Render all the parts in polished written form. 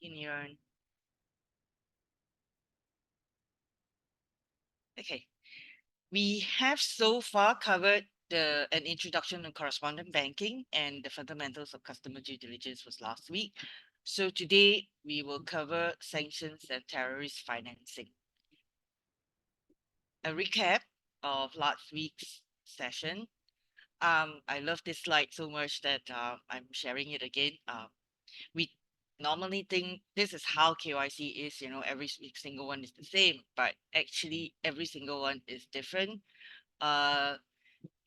in Iran. Okay, we have so far covered an introduction to correspondent banking and the fundamentals of customer due diligence was last week. So today we will cover sanctions and terrorist financing. A recap of last week's session. I love this slide so much that I'm sharing it again. We normally think this is how KYC is, every single one is the same, but actually every single one is different. Uh,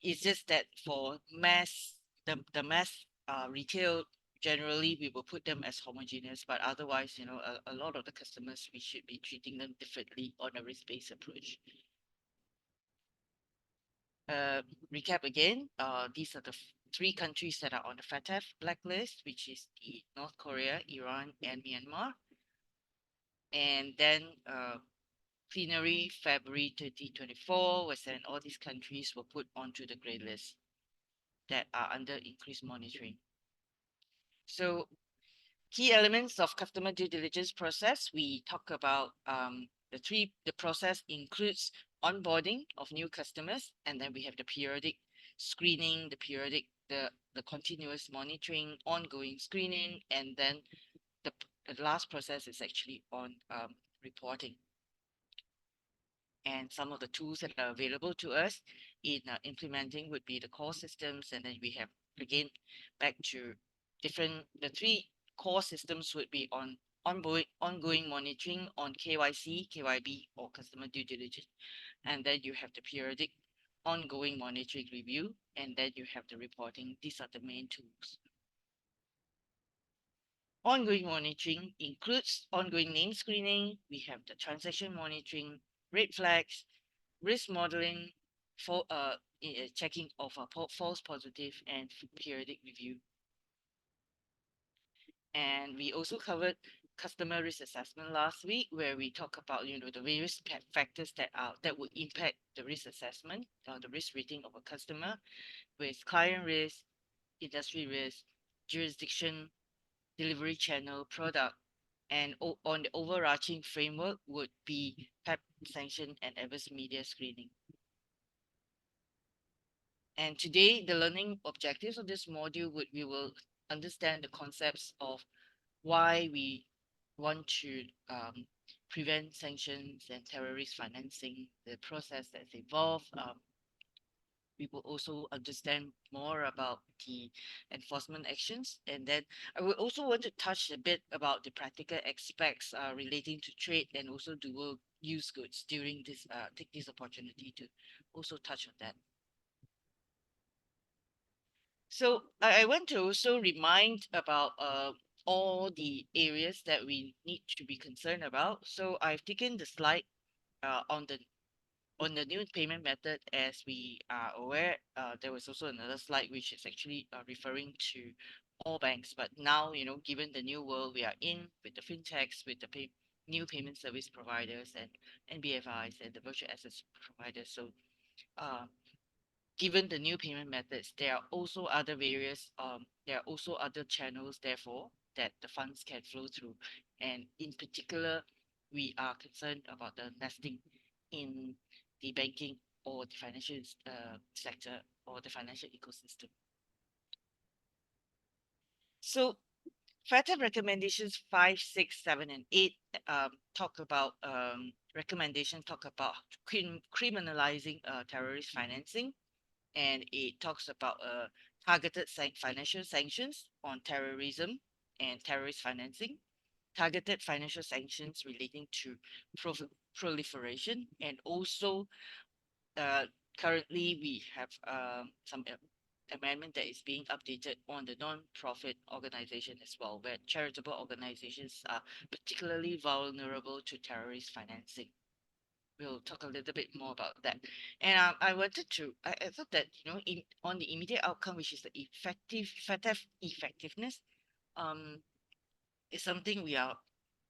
it's just that for the mass retail, generally we will put them as homogeneous, but otherwise, a lot of the customers, we should be treating them differently on a risk-based approach. Uh, Recap again, these are the three countries that are on the FATF blacklist, which is the North Korea, Iran, and Myanmar. And then plenary February 2024 was when all these countries were put onto the grey list that are under increased monitoring. So key elements of customer due diligence process, we talk about the process includes onboarding of new customers, and then we have the periodic screening, the continuous monitoring, ongoing screening, and then the, the last process is actually on reporting. And some of the tools that are available to us in implementing would be the core systems, and then we have again back to the three core systems would be on ongoing monitoring on KYC, KYB, or customer due diligence, and then you have the periodic ongoing monitoring review, and then you have the reporting. These are the main tools. Ongoing monitoring includes ongoing name screening. We have the transaction monitoring, red flags, risk modeling, for checking of a false positive, and periodic review. And we also covered customer risk assessment last week, where we talk about the various factors that would impact the risk assessment, the risk rating of a customer, with client risk, industry risk, jurisdiction, delivery channel, product, and on the overarching framework would be PEP sanction and adverse media screening. And today, the learning objectives of this module we will understand the concepts of why we want to prevent sanctions and terrorist financing, the process that's involved. We will also understand more about the enforcement actions. And then I would also want to touch a bit about the practical aspects relating to trade and also dual use goods during this, take this opportunity to also touch on that. So I want to also remind about all the areas that we need to be concerned about. So I've taken the slide on the new payment method. As we are aware, there was also another slide which is actually referring to all banks. But now, given the new world we are in with the fintechs, with the new payment service providers and NBFIs and the virtual assets providers. So uh, given the new payment methods, there are also other channels, therefore, that the funds can flow through. And in particular, we are concerned about the nesting in the banking or the financial sector or the financial ecosystem. So FATF recommendations 5, 6, 7, and 8 talk about criminalizing terrorist financing, and it talks about targeted financial sanctions on terrorism and terrorist financing, targeted financial sanctions relating to proliferation, and also uh, currently we have some amendment that is being updated on the non-profit organization as well, where charitable organizations are particularly vulnerable to terrorist financing. We'll talk a little bit more about that. And I thought that, on the immediate outcome, which is the effective effectiveness, um, is something we are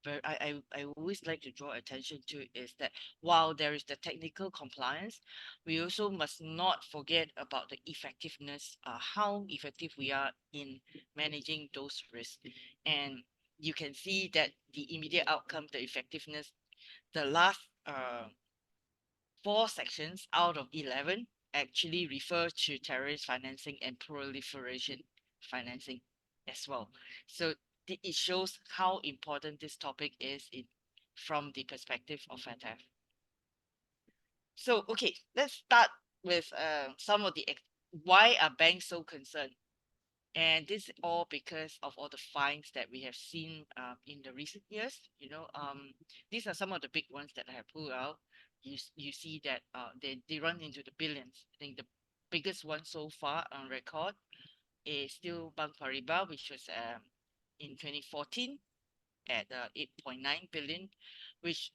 I always like to draw attention to, is that while there is the technical compliance, we also must not forget about the effectiveness, how effective we are in managing those risks. And you can see that the immediate outcome, the effectiveness, the last 4 sections out of 11 actually refer to terrorist financing and proliferation financing as well. So it shows how important this topic is from the perspective of FATF. So, okay, let's start with some of the why are banks so concerned? And this is all because of all the fines that we have seen in the recent years. These are some of the big ones that I have pulled out. You see that they run into the billions. I think the biggest one so far on record is still Bank Paribas, which was in 2014 at 8.9 billion, which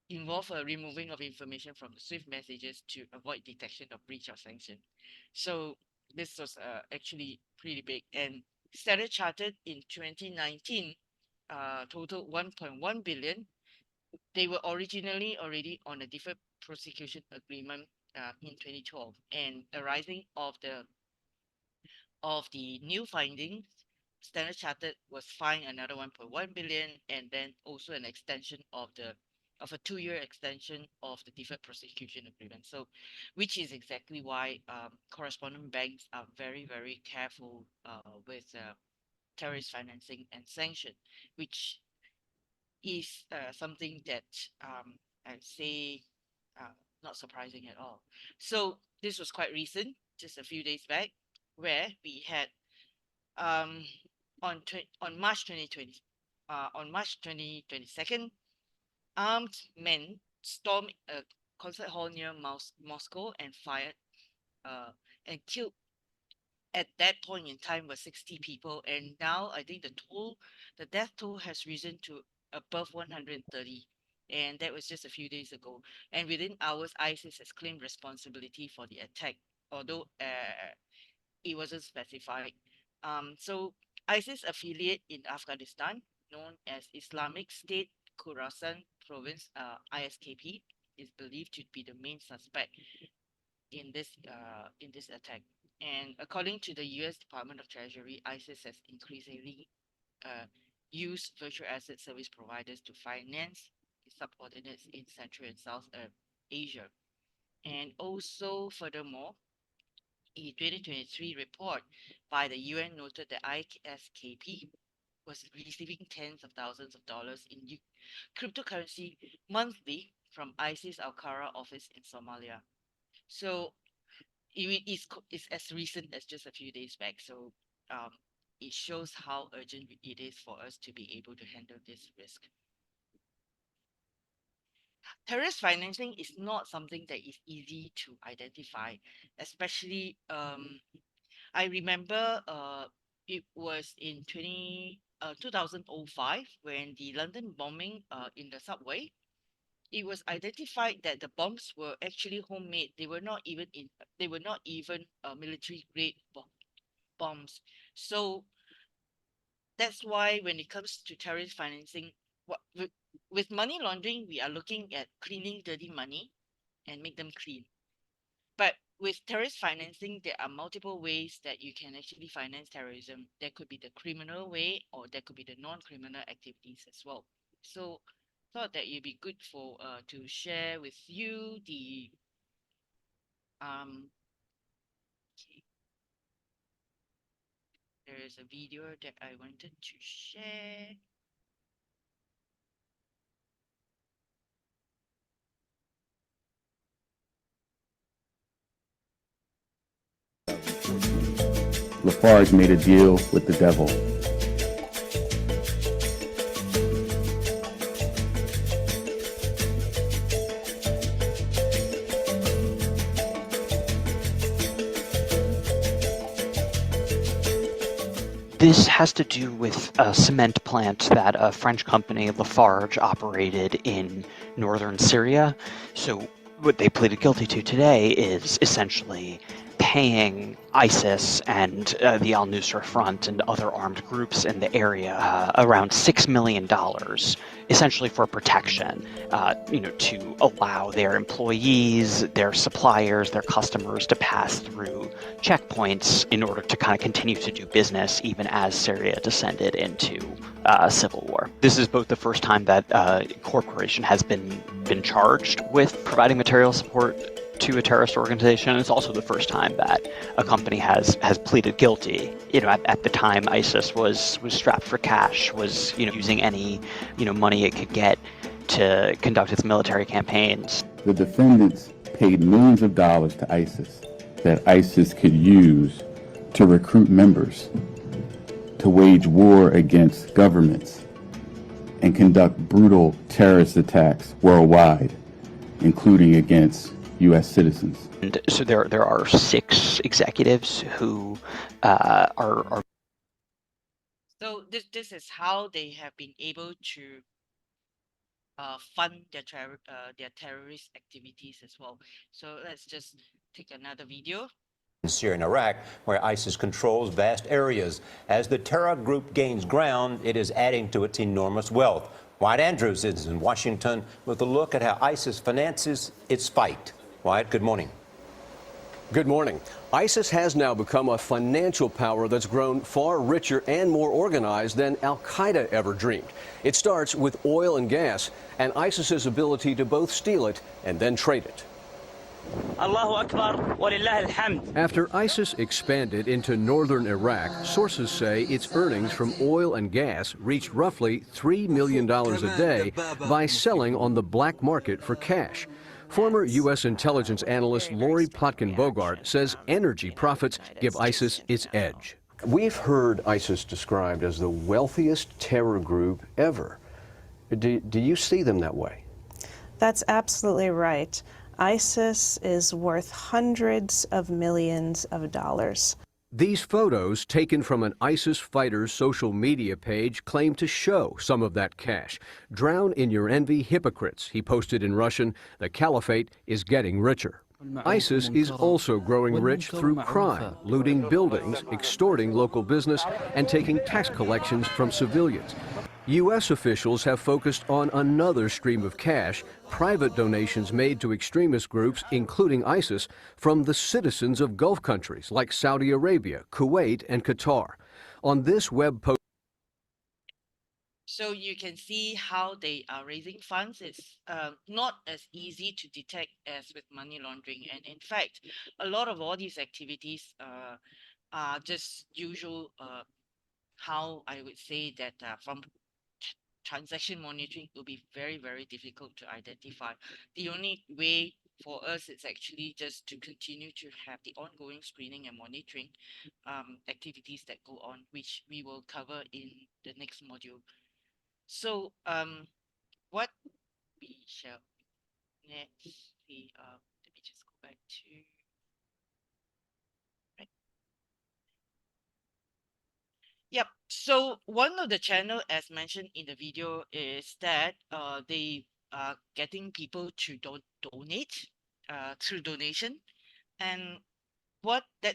involve a removing of information from the SWIFT messages to avoid detection of breach of sanction. So this was actually pretty big. And Standard Chartered in 2019 total 1.1 billion. They were originally already on a deferred prosecution agreement in 2012, and arising of the new findings, Standard Chartered was fined another 1.1 billion, and then also an extension of a 2-year extension of the deferred prosecution agreement. So, which is exactly why correspondent banks are very, very careful with terrorist financing and sanction, which is something that I'd say uh, not surprising at all. So this was quite recent, just a few days back, where we had um, on March 2020, on March 2022nd, armed men stormed a concert hall near Moscow and fired uh, and killed at that point in time was 60 people, and now I think the death toll has risen to above 130, and that was just a few days ago. And within hours, ISIS has claimed responsibility for the attack, although it wasn't specified. So ISIS affiliate in Afghanistan, known as Islamic State Khorasan Province, ISKP, is believed to be the main suspect in this attack. And according to the U.S. Department of Treasury, ISIS has increasingly uh, used virtual asset service providers to finance its subordinates in Central and South Asia. And also, furthermore, a 2023 report by the UN noted that ISKP was receiving tens of thousands of dollars in cryptocurrency monthly from ISIS Al-Qaeda office in Somalia. So it's as recent as just a few days back. So um, it shows how urgent it is for us to be able to handle this risk. Terrorist financing is not something that is easy to identify, especially I remember it was in 2005 when the London bombing in the subway. It was identified that the bombs were actually homemade. They were not even military grade bombs. So that's why when it comes to terrorist financing, what with money laundering, we are looking at cleaning dirty money and make them clean. But with terrorist financing, there are multiple ways that you can actually finance terrorism. There could be the criminal way, or there could be the non-criminal activities as well. So thought that it'd be good for to share with you the okay, there is a video that I wanted to share. Lafarge made a deal with the devil. This has to do with a cement plant that a French company, Lafarge, operated in northern Syria. So what they pleaded guilty to today is essentially paying ISIS and the al-Nusra Front and other armed groups in the area around $6 million, essentially for protection, to allow their employees, their suppliers, their customers to pass through checkpoints in order to kind of continue to do business even as Syria descended into civil war. This is both the first time that a corporation has been charged with providing material support to a terrorist organization. It's also the first time that a company has pleaded guilty. At the time, ISIS was strapped for cash, was using any money it could get to conduct its military campaigns. The defendants paid millions of dollars to ISIS that ISIS could use to recruit members, to wage war against governments, and conduct brutal terrorist attacks worldwide, including against U.S. citizens. And so there are 6 executives who are. So this is how they have been able to fund their terrorist activities as well. So let's just take another video. In Syria and Iraq, where ISIS controls vast areas. As the terror group gains ground, it is adding to its enormous wealth. Wyatt Andrews is in Washington with a look at how ISIS finances its fight. Wyatt, good morning. Good morning. ISIS has now become a financial power that's grown far richer and more organized than al-Qaeda ever dreamed. It starts with oil and gas and ISIS's ability to both steal it and then trade it. After ISIS expanded into northern Iraq, sources say its earnings from oil and gas reached roughly $3 million a day by selling on the black market for cash. Former U.S. intelligence analyst Lori Plotkin-Bogart says energy profits give ISIS its edge. We've heard ISIS described as the wealthiest terror group ever. Do you see them that way? That's absolutely right. ISIS is worth hundreds of millions of dollars. These photos, taken from an ISIS fighter's social media page, claim to show some of that cash. "Drown in your envy, hypocrites," he posted in Russian. The caliphate is getting richer. ISIS is also growing rich through crime, looting buildings, extorting local business, and taking tax collections from civilians. U.S. officials have focused on another stream of cash, private donations made to extremist groups, including ISIS, from the citizens of Gulf countries like Saudi Arabia, Kuwait, and Qatar. On this web post, So you can see how they are raising funds. It's not as easy to detect as with money laundering. And in fact, a lot of all these activities are just usual, how I would say that from transaction monitoring will be very, very difficult to identify. The only way for us is actually just to continue to have the ongoing screening and monitoring activities that go on, which we will cover in the next module. So what we shall next see, let me just go back to right. Yep. So one of the channel, as mentioned in the video, is that they are getting people to donate through donation, and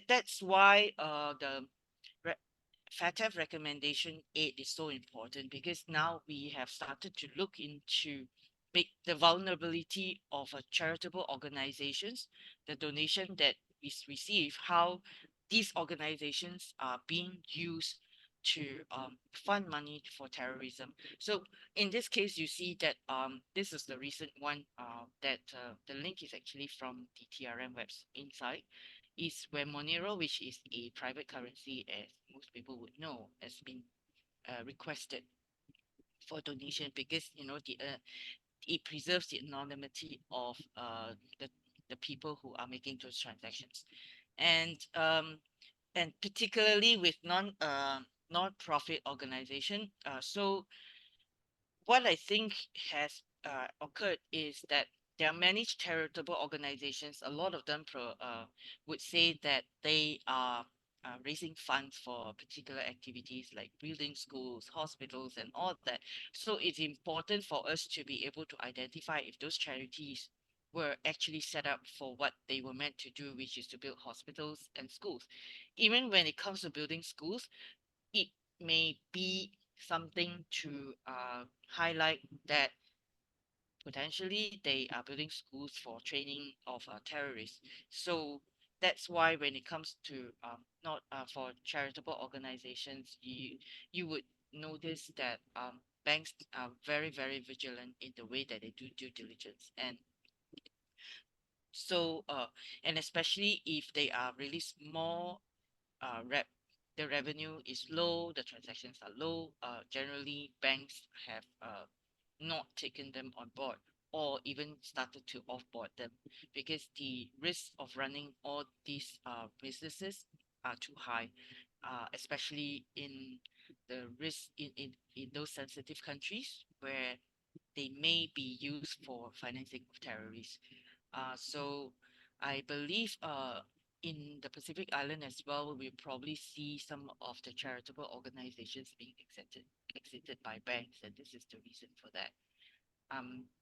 that's why the FATF recommendation 8 is so important, because now we have started to look into the vulnerability of charitable organizations, the donation that we receive, how these organizations are being used to fund money for terrorism. So in this case, you see that this is the recent one that the link is actually from the TRM webs inside, is where Monero, which is a private currency, as most people would know, has been requested for donation, because it preserves the anonymity of the people who are making those transactions, and particularly with non-profit organization. So what I think has occurred is that there are many charitable organizations. A lot of them would say that they are raising funds for particular activities like building schools, hospitals, and all that. So it's important for us to be able to identify if those charities were actually set up for what they were meant to do, which is to build hospitals and schools. Even when it comes to building schools, it may be something to highlight that potentially they are building schools for training of terrorists. So that's why when it comes to not for charitable organizations, you would notice that banks are very vigilant in the way that they do due diligence. And so and especially if they are really small, rep the revenue is low, the transactions are low, generally banks have not taken them on board or even started to offboard them because the risk of running all these businesses are too high, especially in the risk in those sensitive countries where they may be used for financing of terrorists. So I believe in the Pacific Island as well, we'll probably see some of the charitable organizations being exited by banks, and this is the reason for that.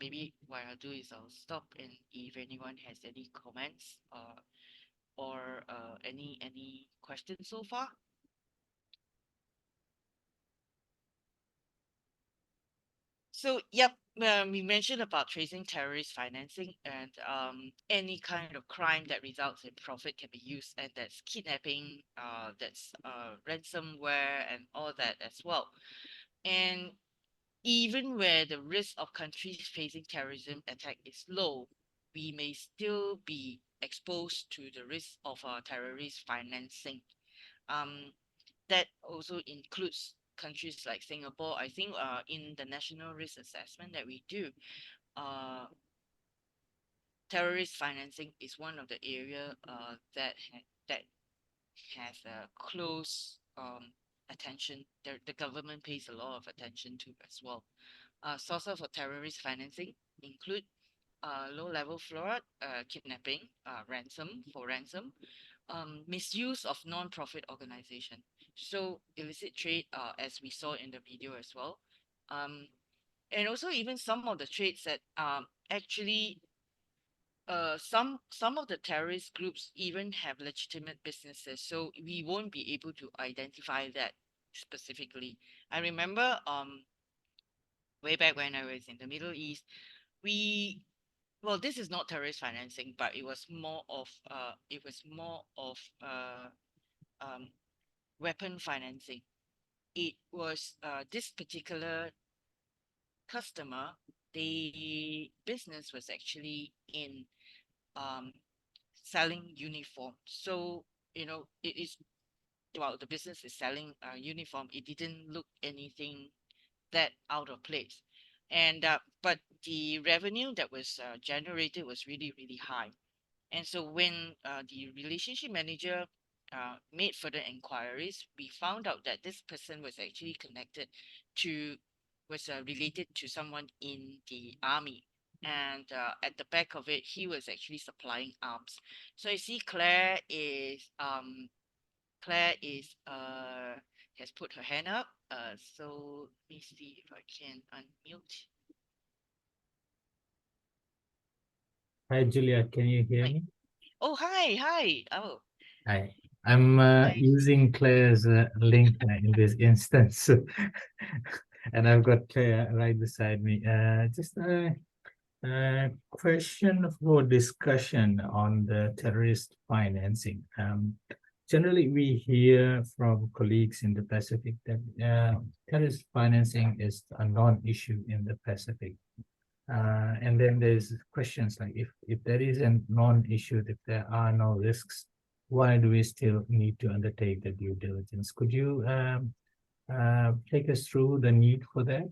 Maybe what I'll do is I'll stop, and if anyone has any comments or any questions so far. So, yep, we mentioned about tracing terrorist financing and any kind of crime that results in profit can be used, and that's kidnapping, that's ransomware, and all that as well. And even where the risk of countries facing terrorism attack is low, we may still be exposed to the risk of terrorist financing. Um, that also includes countries like Singapore. I think in the national risk assessment that we do, uh, terrorist financing is one of the area that has a close attention. The government pays a lot of attention to as well. Sources for terrorist financing include low-level fraud, kidnapping, ransom, misuse of non-profit organization. So illicit trade, as we saw in the video as well, um, and also even some of the trades that actually some of the terrorist groups even have legitimate businesses, so we won't be able to identify that specifically. I remember way back when I was in the Middle East, we well, this is not terrorist financing, but it was more of um, weapon financing. It was this particular customer, the business was actually in um, selling uniform. So, it is, well, the business is selling a uniform. It didn't look anything that out of place. And, but the revenue that was generated was really high. And so when the relationship manager made further inquiries, we found out that this person was actually related to someone in the army. And at the back of it, he was actually supplying arms. So you see, Claire is has put her hand up. So let me see if I can unmute. Hi, Julia. Can you hear Hi. me? Oh, hi. Oh, Hi. I'm nice. using Claire's link in this instance, and I've got Claire right beside me. Just a question for discussion on the terrorist financing. Generally, we hear from colleagues in the Pacific that terrorist financing is a non-issue in the Pacific. And then there's questions like if there is a non-issue, if there are no risks, why do we still need to undertake the due diligence? Could you take us through the need for that?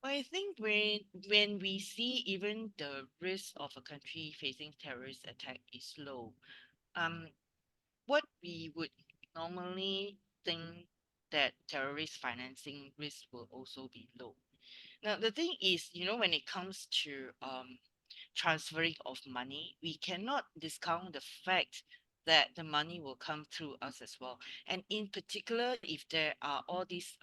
Well, I think when we see even the risk of a country facing terrorist attack is low, um, what we would normally think that terrorist financing risk will also be low. Now, the thing is, when it comes to transferring of money, we cannot discount the fact that the money will come through us as well. And in particular, if there are all these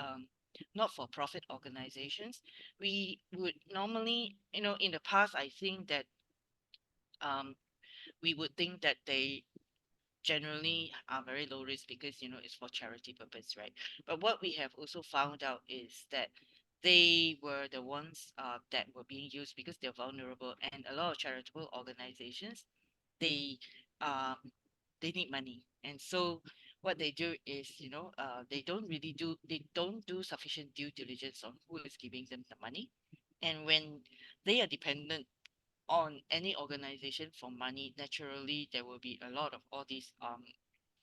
not-for-profit organizations, we would normally, in the past, I think that um, we would think that they generally are very low risk because it's for charity purpose, right? But what we have also found out is that they were the ones that were being used because they're vulnerable, and a lot of charitable organizations, they um, they need money, and so what they do is they don't do sufficient due diligence on who is giving them the money, and when they are dependent on any organization for money, naturally there will be a lot of all these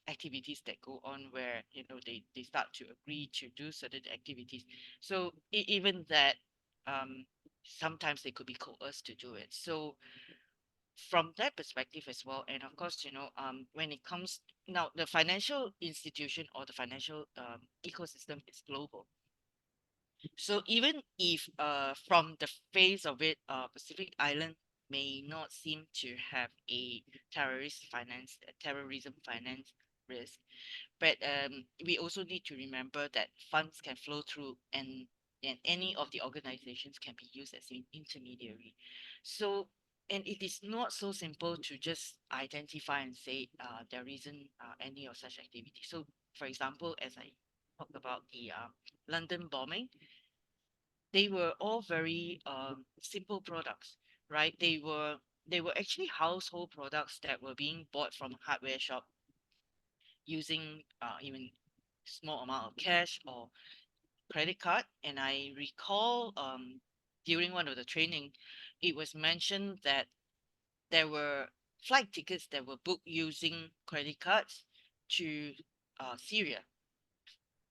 activities that go on where they start to agree to do certain activities. So even that, um sometimes they could be coerced to do it. So from that perspective as well, and of course, when it comes now, the financial institution or the financial ecosystem is global. So even if from the face of it, Pacific Island may not seem to have a terrorism finance risk, but we also need to remember that funds can flow through, and any of the organizations can be used as an intermediary. So, and it is not so simple to just identify and say there isn't any of such activity. So, for example, as I talked about the London bombing, they were all very simple products, right? They were actually household products that were being bought from a hardware shop using even small amount of cash or credit card. And I recall during one of the training, it was mentioned that there were flight tickets that were booked using credit cards to Syria.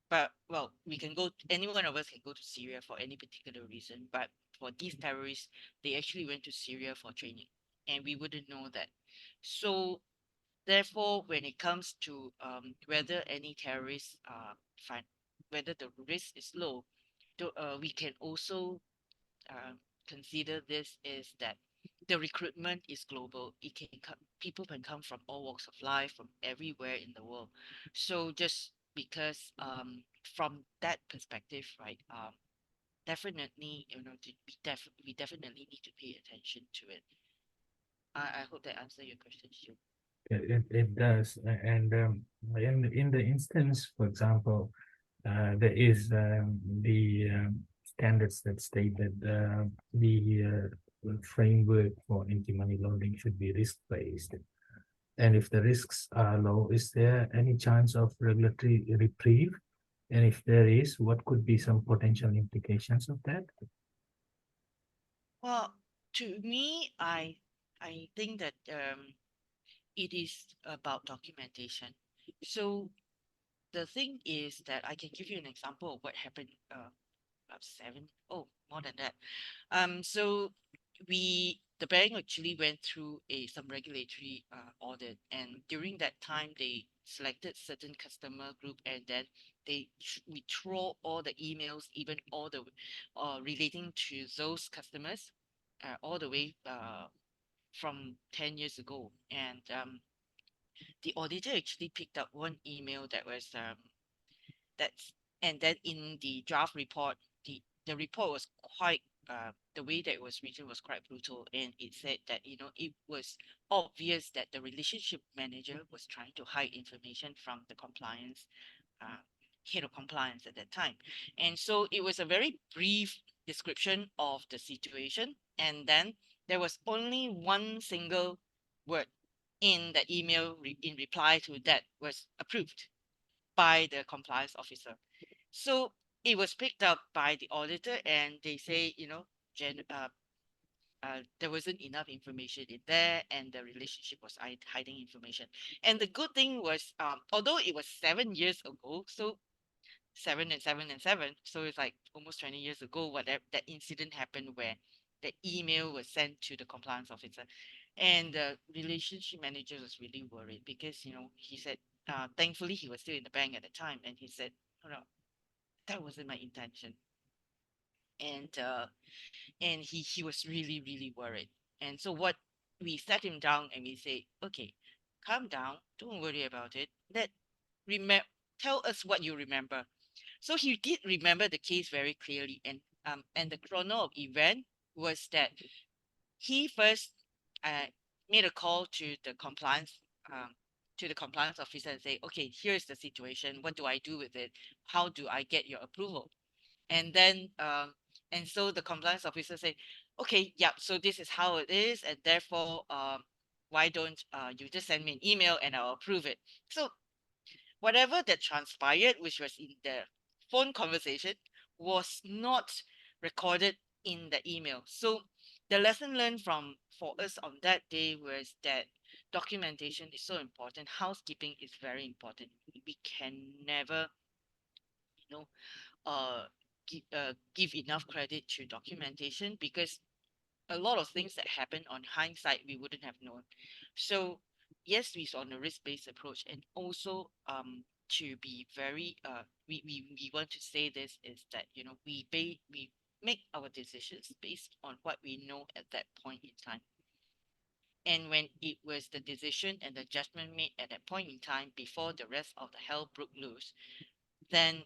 But well, we can go. Any one of us can go to Syria for any particular reason. But for these terrorists, they actually went to Syria for training, and we wouldn't know that. So therefore, when it comes to whether any terrorists find whether the risk is low, we can also uh, consider this is that the recruitment is global. People can come from all walks of life, from everywhere in the world. So just because from that perspective, right? Definitely, we definitely need to pay attention to it. I hope that answered your question, Xiu. It does. And in the instance, for example, there is the standards that state that the framework for anti-money laundering should be risk-based. And if the risks are low, is there any chance of regulatory reprieve? And if there is, what could be some potential implications of that? Well, to me, I think that it is about documentation. So the thing is that I can give you an example of what happened about more than that. So the bank actually went through some regulatory audit, and during that time they selected certain customer group, and then they withdraw all the emails, even all the relating to those customers, all the way from 10 years ago. And the auditor actually picked up one email that was that's and then in the draft report, the report was quite the way that it was written was quite brutal, and it said that it was obvious that the relationship manager was trying to hide information from the compliance uh, head of compliance at that time. And so it was a very brief description of the situation, and then there was only one single word in the email in reply to that was approved by the compliance officer. So it was picked up by the auditor, and they say, there wasn't enough information in there, and the relationship was hiding information. And the good thing was, although it was 7 years ago, so 7 and 7 and 7, so it's like almost 20 years ago, whatever that incident happened where the email was sent to the compliance officer, and the relationship manager was really worried because he said, thankfully he was still in the bank at the time, and he said, no, that wasn't my intention. And he was really really worried. And so what we sat him down and we say, okay, calm down, don't worry about it, remember tell us what you remember. So he did remember the case very clearly, and the chrono of event was that he first uh, made a call to the compliance officer and say, okay, here's the situation. What do I do with it? How do I get your approval? And then and so the compliance officer say, okay, yeah, so this is how it is, and therefore why don't you just send me an email and I'll approve it. So whatever that transpired, which was in the phone conversation, was not recorded in the email. So the lesson learned from for us on that day was that documentation is so important. Housekeeping is very important. We can never, you know, give enough credit to documentation, because a lot of things that happen on hindsight we wouldn't have known. So yes, we on a risk-based approach, and also to be very we want to say this is that, you know, we make our decisions based on what we know at that point in time. And when it was the decision and the judgment made at that point in time before the rest of the hell broke loose, then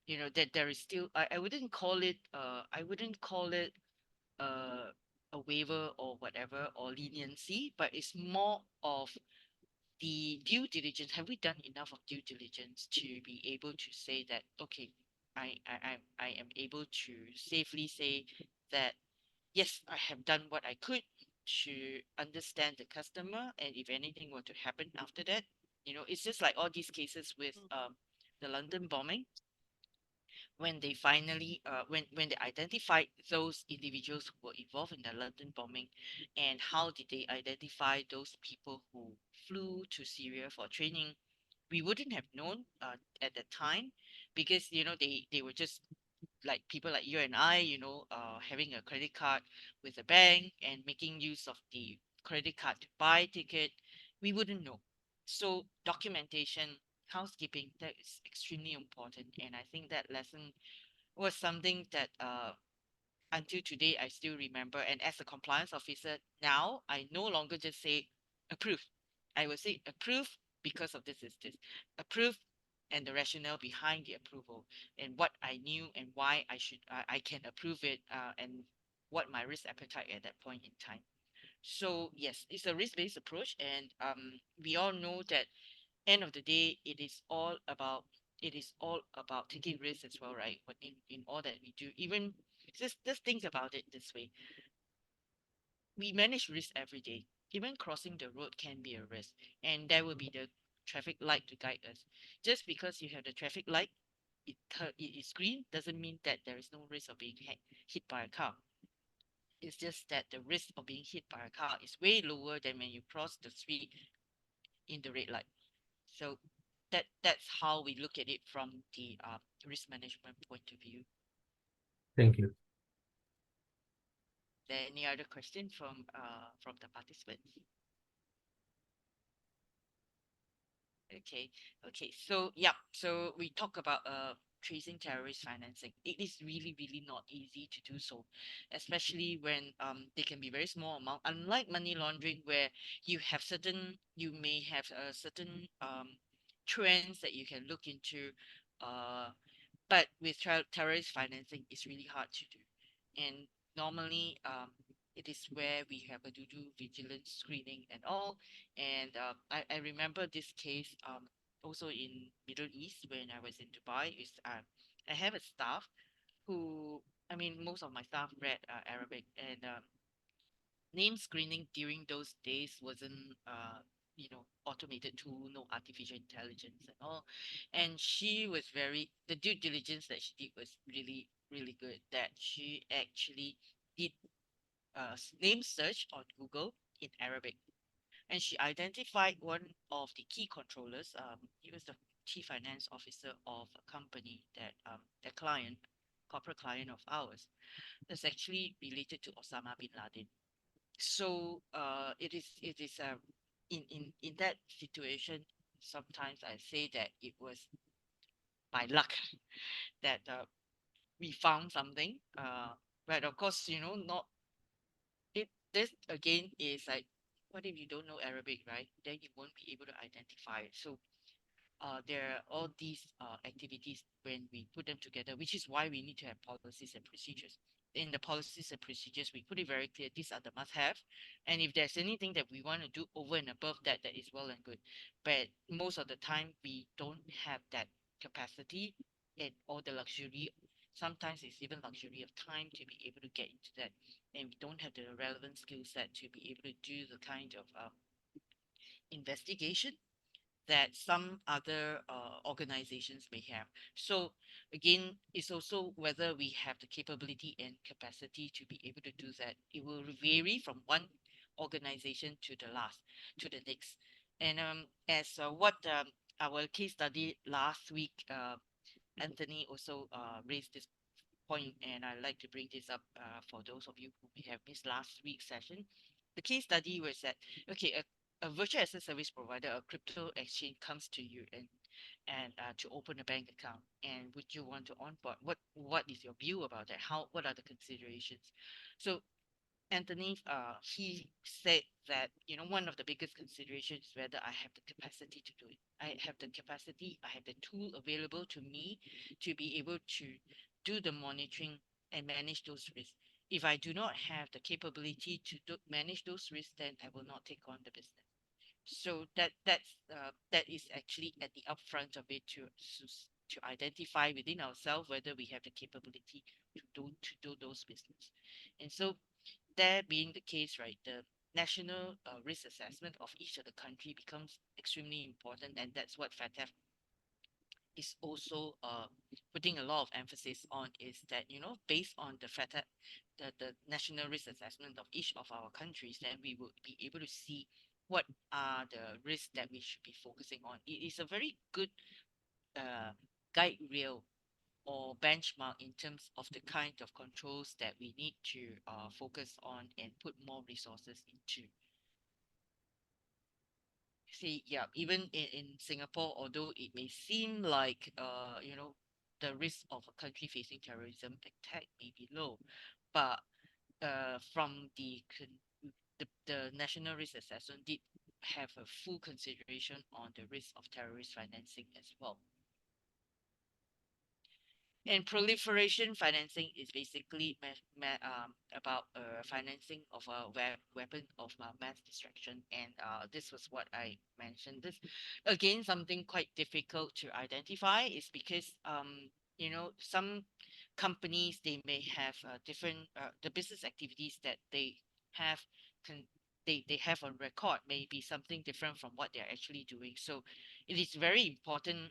you know that there is still, I wouldn't call it uh, a waiver or whatever or leniency, but it's more of the due diligence. Have we done enough of due diligence to be able to say that, okay, I am able to safely say that yes, I have done what I could to understand the customer, and if anything were to happen after that, you know, it's just like all these cases with the London bombing, when they finally when they identified those individuals who were involved in the London bombing, and how did they identify those people who flew to Syria for training, we wouldn't have known at that time, because you know they were just like people like you and I, you know, having a credit card with a bank and making use of the credit card to buy ticket. We wouldn't know. So documentation, housekeeping, that is extremely important, and I think that lesson was something that until today I still remember. And as a compliance officer now, I no longer just say approve. I will say approve because of this is this. Approve and the rationale behind the approval, and what I knew and why I can approve it, and what my risk appetite at that point in time. So yes, it's a risk-based approach, and we all know that end of the day, it is all about taking risks as well, right? But in all that we do, even just think about it this way: we manage risk every day. Even crossing the road can be a risk, and there will be the traffic light to guide us. Just because you have the traffic light, it is green, doesn't mean that there is no risk of being hit by a car. It's just that the risk of being hit by a car is way lower than when you cross the street in the red light. So that's how we look at it from the risk management point of view. Thank you. There any other question from the participants? Okay, okay. So yeah, so we talk about tracing terrorist financing. It is really not easy to do so, especially when they can be very small amount. Unlike money laundering, where you may have certain trends that you can look into, uh but with terrorist financing, it's really hard to do. And normally, it is where we have to do vigilance screening and all. And I remember this case also in Middle East when I was in Dubai. Is I have a staff who, I mean, most of my staff read Arabic, and name screening during those days wasn't automated tool, no artificial intelligence and all. And she was very the due diligence that she did was really good, that she actually did name search on Google in Arabic, and she identified one of the key controllers. He was the chief finance officer of a company that the client, corporate client of ours, that's actually related to Osama bin Laden. So it is in that situation, sometimes I say that it was by luck that we found something, but of course, you know, not it this again is like, what if you don't know Arabic, right? Then you won't be able to identify it. So there are all these activities when we put them together, which is why we need to have policies and procedures. in the policies and procedures, we put it very clear. These are the must-have, and if there's anything that we want to do over and above that, that is well and good. But most of the time, we don't have that capacity and or the luxury. Sometimes it's even luxury of time to be able to get into that, and we don't have the relevant skill set to be able to do the kind of investigation that some other organizations may have. So again, it's also whether we have the capability and capacity to be able to do that. It will vary from one organization to the last, to the next. And as what our case study last week, Anthony also raised this point, and I'd like to bring this up for those of you who may have missed last week's session. The case study was that, okay, a virtual asset service provider, a crypto exchange comes to you and to open a bank account, and would you want to onboard? What is your view about that? What are the considerations? So Anthony, he said that, one of the biggest considerations is whether I have the capacity to do it. I have the capacity, I have the tool available to me to be able to do the monitoring and manage those risks. If I do not have the capability to manage those risks, then I will not take on the business. So that is actually at the upfront of it to identify within ourselves whether we have the capability to do those business. And so that being the case, right, the national risk assessment of each of the country becomes extremely important, and that's what FATF is also putting a lot of emphasis on. Is that, based on the FATF, the national risk assessment of each of our countries, then we will be able to see what are the risks that we should be focusing on. It is a very good uh, guide rail or benchmark in terms of the kind of controls that we need to focus on and put more resources into. See, yeah, even in Singapore, although it may seem like, the risk of a country facing terrorism attack may be low, but from the national risk assessment did have a full consideration on the risk of terrorist financing as well. And proliferation financing is basically about financing of a weapon of mass destruction. And this was what I mentioned. This, again, something quite difficult to identify is because, some companies, they may have different, the business activities that they have, con- they have on record may be something different from what they're actually doing. So it is very important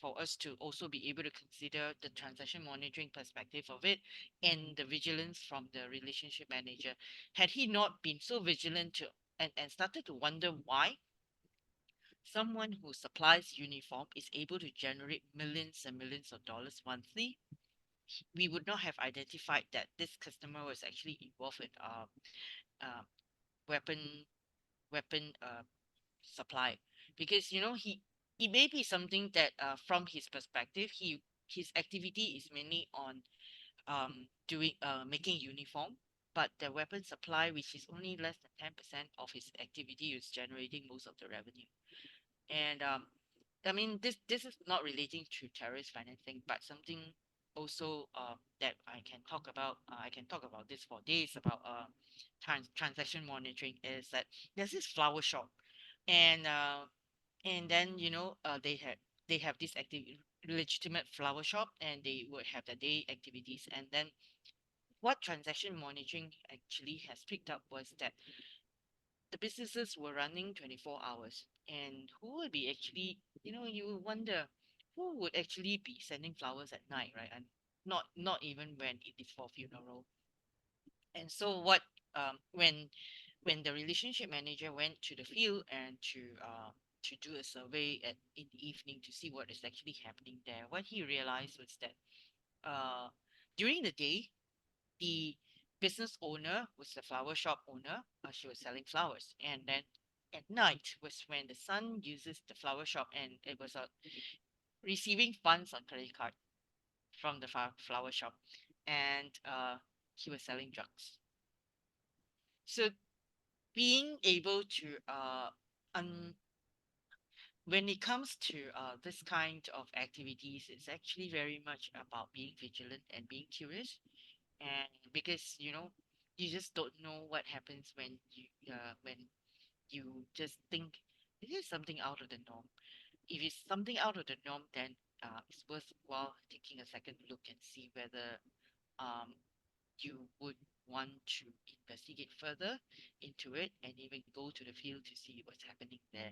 for us to also be able to consider the transaction monitoring perspective of it and the vigilance from the relationship manager. Had he not been so vigilant and started to wonder why someone who supplies uniform is able to generate millions and millions of dollars monthly, we would not have identified that this customer was actually involved in uh, weapon weapon supply, because he it may be something that from his perspective, his activity is mainly on doing making uniform, but the weapon supply, which is only less than 10% of his activity, is generating most of the revenue. And I mean, this is not relating to terrorist financing, but something also that I can talk about this for days about transaction monitoring, is that there's this flower shop, and then they have this active legitimate flower shop, and they would have the day activities. And then what transaction monitoring actually has picked up was that the businesses were running 24 hours, and who would be actually, you wonder who would actually be sending flowers at night, right? And not even when it is for funeral. And so what when the relationship manager went to the field and to do a survey in the evening to see what is actually happening there, what he realized was that uh, during the day, the business owner was the flower shop owner. She was selling flowers, and then at night was when the son uses the flower shop, and it was receiving funds on credit card from the flower shop, and he was selling drugs. So being able to when it comes to this kind of activities, it's actually very much about being vigilant and being curious. And because you just don't know what happens when you just think this is something out of the norm. If it's something out of the norm, then it's worthwhile taking a second look and see whether um, you would want to investigate further into it and even go to the field to see what's happening there.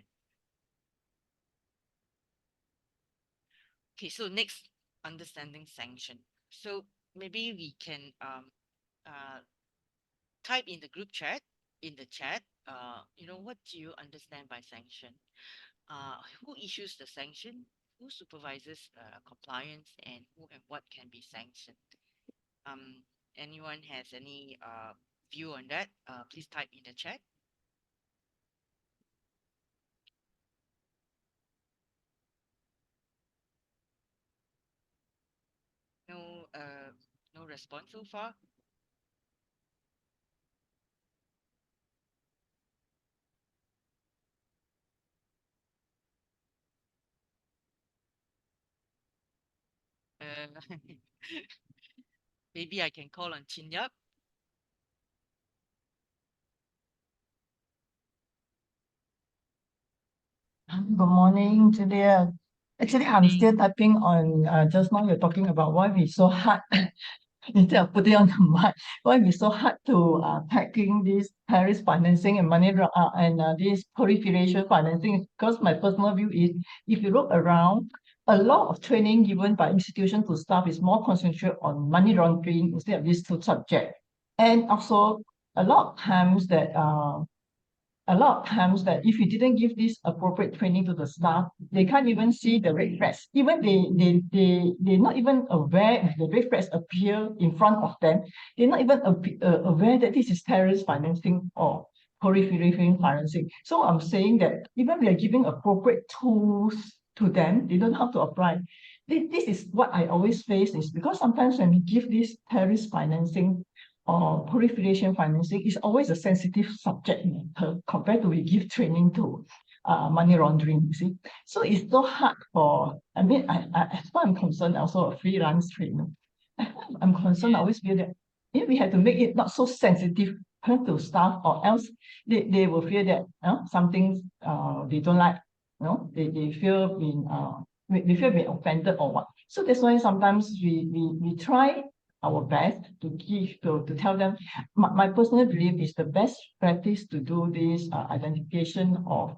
Okay, so next, understanding sanction. So maybe we can uh, type in the group chat, in the chat, what do you understand by sanction? Who issues the sanction? Who supervises compliance, and who and what can be sanctioned? Um, Anyone has any view on that? Please type in the chat. No, no response so far. Uh, maybe I can call on Chin Yap. Good morning, Julia. Actually, I'm still typing on, just now you're talking about why we so hard, instead of putting on the mic, why we so hard to tackling this terrorist financing and this proliferation financing. Because my personal view is, if you look around, a lot of training given by institution to staff is more concentrated on money laundering instead of these two subjects. And also, a lot of times that if you didn't give this appropriate training to the staff, they can't even see the red flags. Even they're not even aware if the red flags appear in front of them. They're not even aware that this is terrorist financing or proliferation financing. So I'm saying that even we are giving appropriate tools to them, they don't know how to apply. This is what I always face is because sometimes when we give this terrorist financing or proliferation financing is always a sensitive subject matter compared to we give training to money laundering, you see. So it's so hard for, as far as I'm concerned, also a freelance trainer. I'm concerned, I always feel that if we have to make it not so sensitive to staff or else they will feel that some things they don't like, they feel they feel being offended or what. So that's why sometimes we try our best to to tell them. My personal belief is the best practice to do this identification of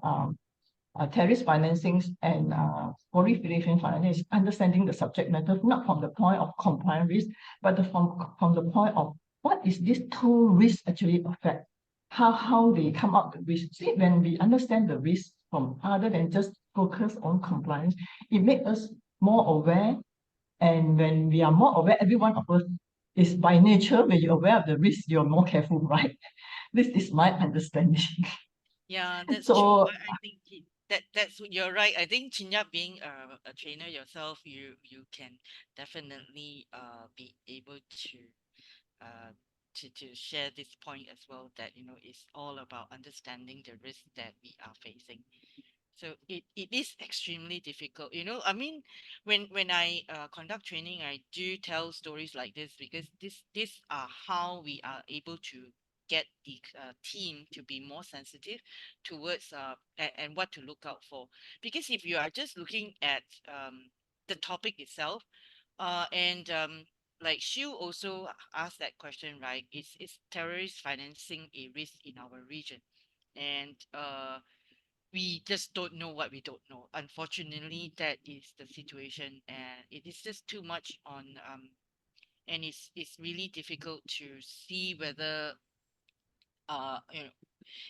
terrorist financing and proliferation financing is understanding the subject matter, not from the point of compliance risk, but from the point of what is this two risks actually affect, how they come up with risk. See, when we understand the risk from other than just focus on compliance, it makes us more aware. And when we are more aware, every one of us is by nature, when you're aware of the risk, you're more careful, right? This is my understanding. Yeah, that's true. So I think that's you're right. I think Chinya being a trainer yourself, you can definitely be able uh to share this point as well, that it's all about understanding the risk that we are facing. So it is extremely difficult. I mean, when I conduct training, I do tell stories like this because this are how we are able to get the team to be more sensitive towards and what to look out for. Because if you are just looking at the topic itself, and like Shu also asked that question, right? Is terrorist financing a risk in our region? And we just don't know what we don't know. Unfortunately, that is the situation, and it is just too much on and it's really difficult to see whether uh you know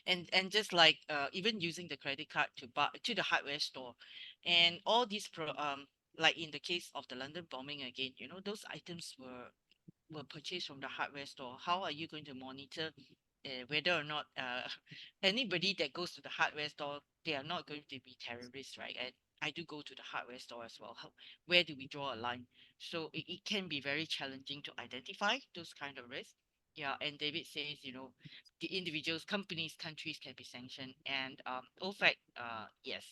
and just like even using the credit card to buy to the hardware store, and all these like in the case of the London bombing again, those items were purchased from the hardware store. How are you going to monitor whether or not anybody that goes to the hardware store, they are not going to be terrorists, right? And I do go to the hardware store as well. Where do we draw a line? So it can be very challenging to identify those kind of risks. Yeah, and David says, the individuals, companies, countries can be sanctioned. And OFAC, yes,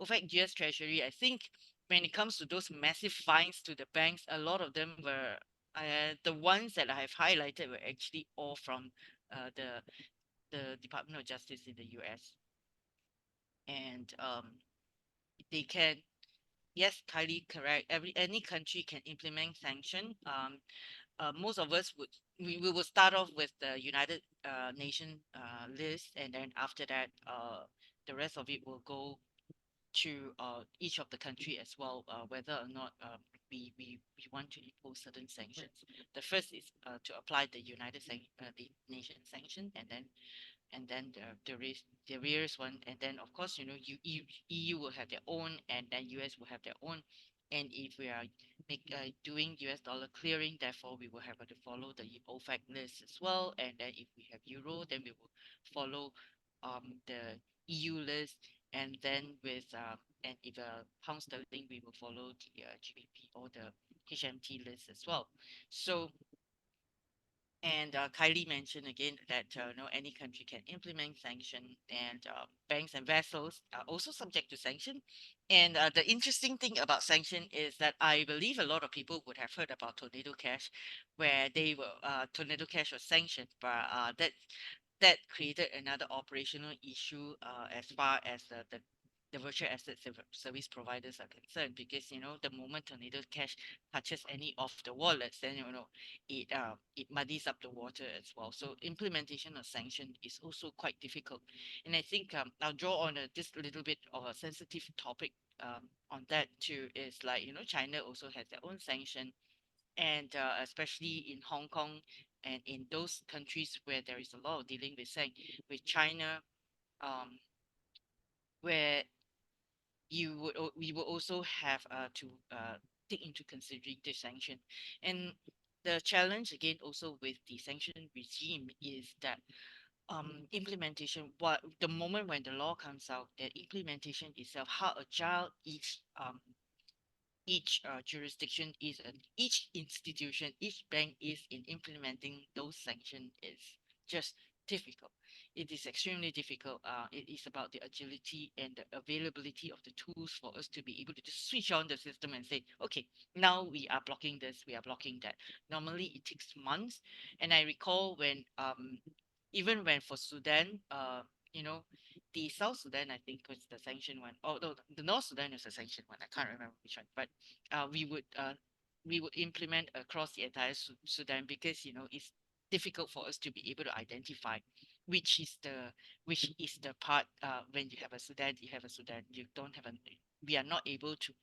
OFAC, US Treasury, I think when it comes to those massive fines to the banks, a lot of them were The ones that I have highlighted were actually all from the Department of Justice in the US, and they can, yes, Kylie, correct. Any country can implement sanction. Most of us we will start off with the United Nation list, and then after that, the rest of it will go to each of the country as well, whether or not we want to impose certain sanctions. The first is to apply the the nation sanction, and then the various one, and then of course EU will have their own, and then US will have their own. And if we are doing US dollar clearing, therefore we will have to follow the OFAC list as well. And then if we have euro, then we will follow the EU list. And then with and if pound sterling, we will follow the GBP or the HMT list as well. So, and Kylie mentioned again that any country can implement sanction, and banks and vessels are also subject to sanction. And the interesting thing about sanction is that I believe a lot of people would have heard about Tornado Cash, where they were Tornado Cash was sanctioned, but that created another operational issue as far as the virtual asset service providers are concerned, because the moment Tornado Cash touches any of the wallets, then it muddies up the water as well. So implementation of sanction is also quite difficult, and I think I'll draw on this little bit of a sensitive topic on that too. Is like China also has their own sanction, and especially in Hong Kong and in those countries where there is a lot of dealing with China, um, where we will also have to take into consideration the sanction. And the challenge again also with the sanction regime is that implementation, what the moment when the law comes out, the implementation itself, how agile each jurisdiction is, and each institution, each bank is in implementing those sanctions is just difficult. It is extremely difficult. It is about the agility and the availability of the tools for us to be able to just switch on the system and say, okay, now we are blocking this, we are blocking that. Normally it takes months. And I recall when even when for Sudan, you know, the South Sudan, I think, was the sanctioned one. Oh no, the North Sudan was the sanctioned one. I can't remember which one, but we would implement across the entire Sudan, because it's difficult for us to be able to identify which is the part. When you have a Sudan, you have a Sudan. You don't have a. We are not able to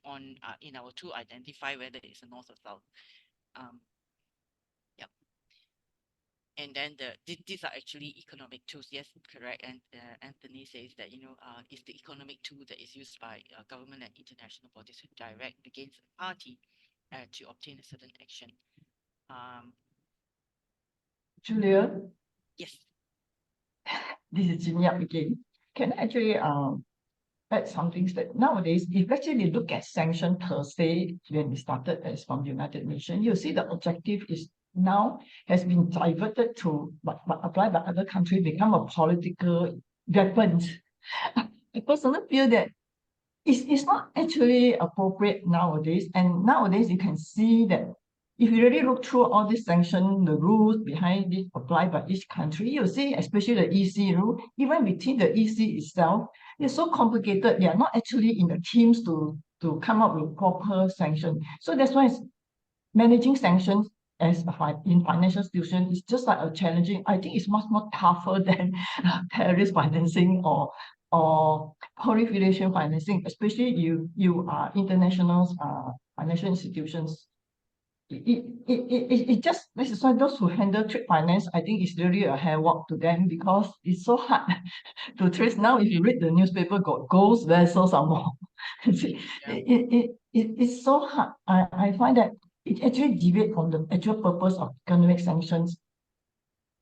in our tool identify whether it's a north or south. Um, yeah. And then these are actually economic tools. Yes, correct. And Anthony says that it's the economic tool that is used by government and international bodies to direct against a party to obtain a certain action. Um, Julia, yes. this is Jin Yap again. Can I actually add some things that nowadays, if actually look at sanction per se, when we started as from the United Nations, you see the objective is now has been diverted to, but applied by other countries, become a political weapons. I personally feel that it's not actually appropriate nowadays. And nowadays you can see that if you really look through all these sanctions, the rules behind it applied by each country, you see, especially the EC rule, even within the EC itself, it's so complicated. They are not actually in the teams to come up with proper sanctions. So that's why managing sanctions as in financial institution is just like a challenging. I think it's much more tougher than terrorist financing or proliferation financing, especially you are international financial institutions. It just, this is why those who handle trade finance, I think it's really a havoc to them, because it's so hard to trace. Now if you read the newspaper, got ghost vessels some more. Yeah. It's so hard. I find that it actually deviates from the actual purpose of economic sanctions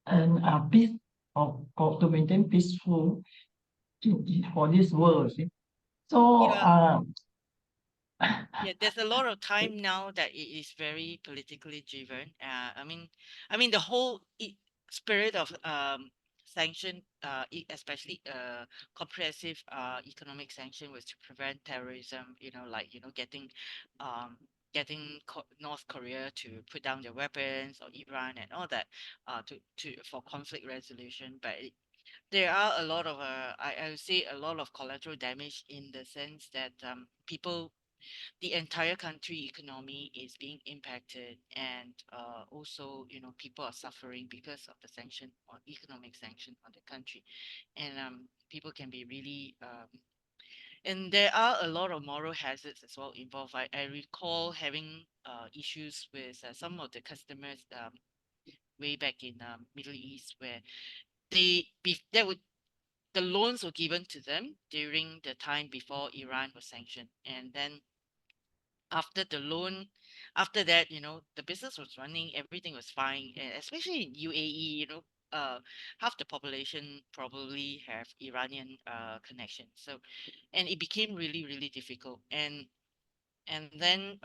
and peace, or to maintain peaceful for this world. See. So Yeah. Yeah, there's a lot of time now that it is very politically driven. I mean the whole spirit of sanction, especially comprehensive economic sanction, was to prevent terrorism. Like getting um getting North Korea to put down their weapons, or Iran and all that, for conflict resolution. But there are a lot of I would say a lot of collateral damage, in the sense that the entire country economy is being impacted, and also, people are suffering because of the sanction, or economic sanction on the country, and people can be really and there are a lot of moral hazards as well involved. I recall having issues with some of the customers way back in Middle East, where there would the loans were given to them during the time before Iran was sanctioned, and then after the loan, after that, the business was running, everything was fine, and especially in UAE, half the population probably have Iranian connection. So, and it became really, really difficult. And then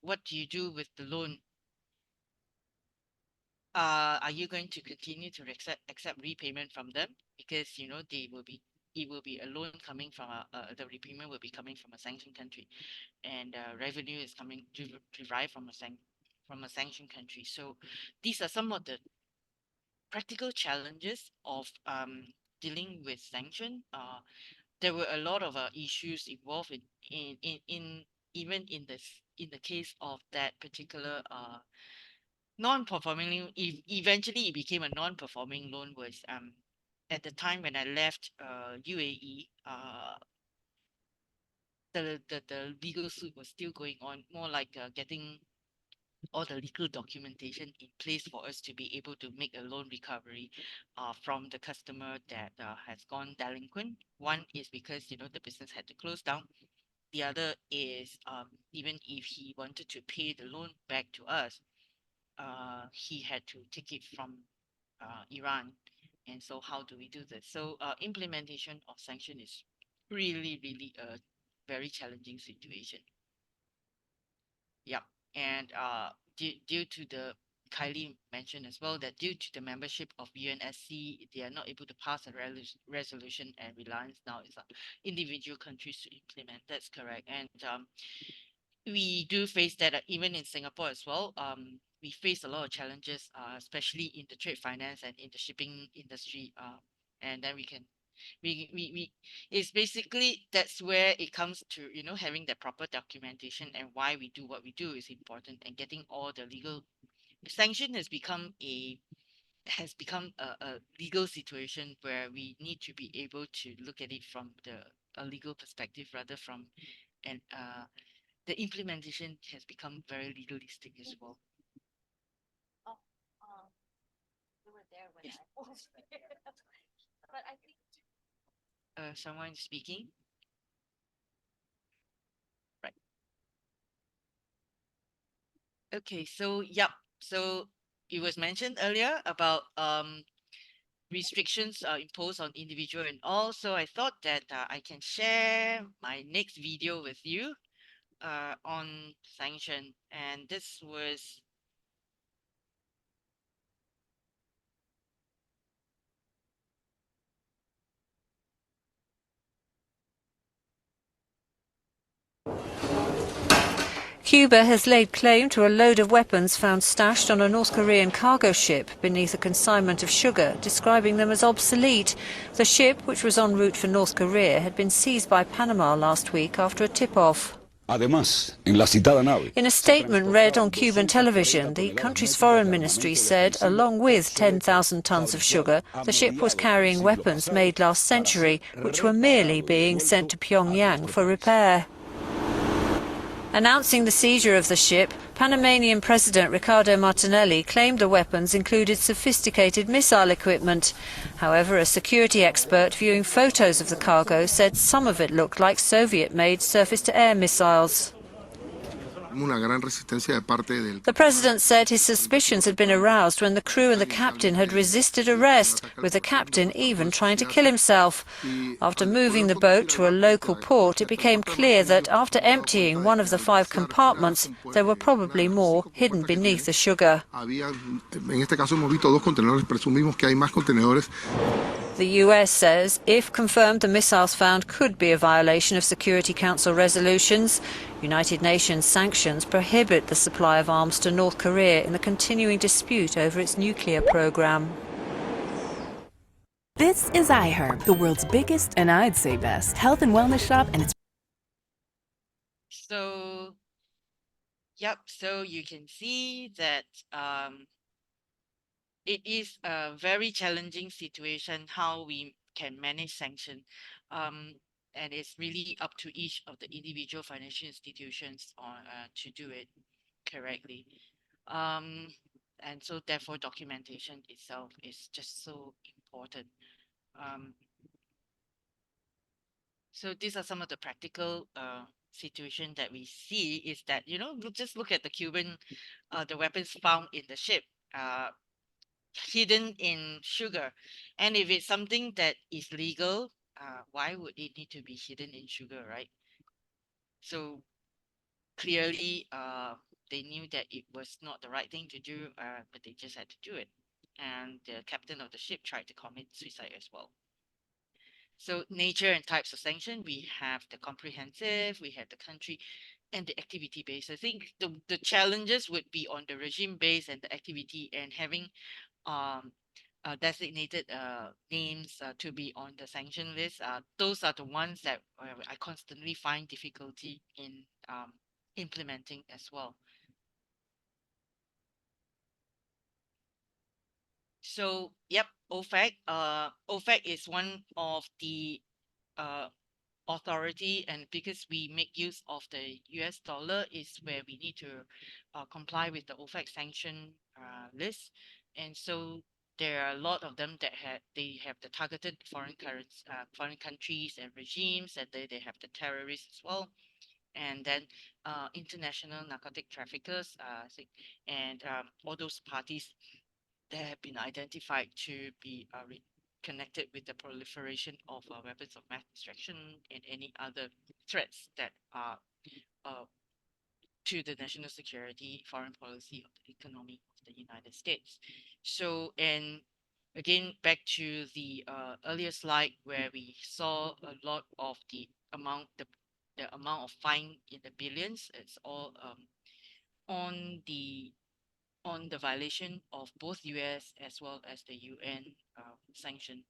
what do you do with the loan? Are you going to continue to accept repayment from them, because it will be a loan coming from the repayment will be coming from a sanctioned country, and revenue is coming derived from a sanctioned country. So these are some of the practical challenges of dealing with sanction. There were a lot of issues involved in even in the case of that particular non-performing loan. Eventually it became a non-performing loan. Was at the time when I left UAE, the legal suit was still going on, more like getting all the legal documentation in place for us to be able to make a loan recovery from the customer that has gone delinquent. One is because the business had to close down. The other is, even if he wanted to pay the loan back to us, he had to take it from Iran. And so how do we do this? So implementation of sanction is really, really a very challenging situation. Yeah. And due to the Kylie mentioned as well, that due to the membership of UNSC, they are not able to pass a resolution, and reliance now is on individual countries to implement. That's correct. And we do face that even in Singapore as well. We face a lot of challenges, especially in the trade finance and in the shipping industry. And then we it's basically, that's where it comes to having the proper documentation, and why we do what we do is important, and getting all the legal sanction has become a legal situation, where we need to be able to look at it from a legal perspective, rather from and the implementation has become very legalistic as well. Yes. But I think someone speaking. Right. Okay, so yep. So it was mentioned earlier about restrictions imposed on individual and all. So I thought that I can share my next video with you on sanction, and this was Cuba has laid claim to a load of weapons found stashed on a North Korean cargo ship beneath a consignment of sugar, describing them as obsolete. The ship, which was en route for North Korea, had been seized by Panama last week after a tip-off. In a statement read on Cuban television, the country's foreign ministry said, along with 10,000 tons of sugar, the ship was carrying weapons made last century, which were merely being sent to Pyongyang for repair. Announcing the seizure of the ship, Panamanian President Ricardo Martinelli claimed the weapons included sophisticated missile equipment. However, a security expert viewing photos of the cargo said some of it looked like Soviet-made surface-to-air missiles. The president said his suspicions had been aroused when the crew and the captain had resisted arrest, with the captain even trying to kill himself. After moving the boat to a local port, it became clear that after emptying one of the 5 compartments, there were probably more hidden beneath the sugar. The US says, if confirmed, the missiles found could be a violation of Security Council resolutions. United Nations sanctions prohibit the supply of arms to North Korea in the continuing dispute over its nuclear program. This is iHerb, the world's biggest and I'd say best health and wellness shop, and it's So, yep, so you can see that it is a very challenging situation how we can manage sanction. And it's really up to each of the individual financial institutions on to do it correctly. Um, and so therefore documentation itself is just so important. Um, so these are some of the practical situation that we see is that, you know, just look at the Cuban, the weapons found in the ship. Hidden in sugar, and if it's something that is legal, why would it need to be hidden in sugar, right? So clearly they knew that it was not the right thing to do, but they just had to do it, and the captain of the ship tried to commit suicide as well. So nature and types of sanction, we have the comprehensive, we have the country, and the activity base. I think the challenges would be on the regime base and the activity, and having um designated names to be on the sanction list. Those are the ones that I constantly find difficulty in implementing as well. So, yep, OFAC. OFAC is one of the uh, authority, and because we make use of the US dollar is where we need to comply with the OFAC sanction list. And so there are a lot of them that they have the targeted foreign countries and regimes, and they have the terrorists as well, and then international narcotic traffickers, and all those parties that have been identified to be connected with the proliferation of weapons of mass destruction and any other threats that are uh, to the national security, foreign policy, of the economy of the United States. So, and again, back to the earlier slide where we saw a lot of the amount of fine in the billions. It's all on the on the violation of both US as well as the UN sanction.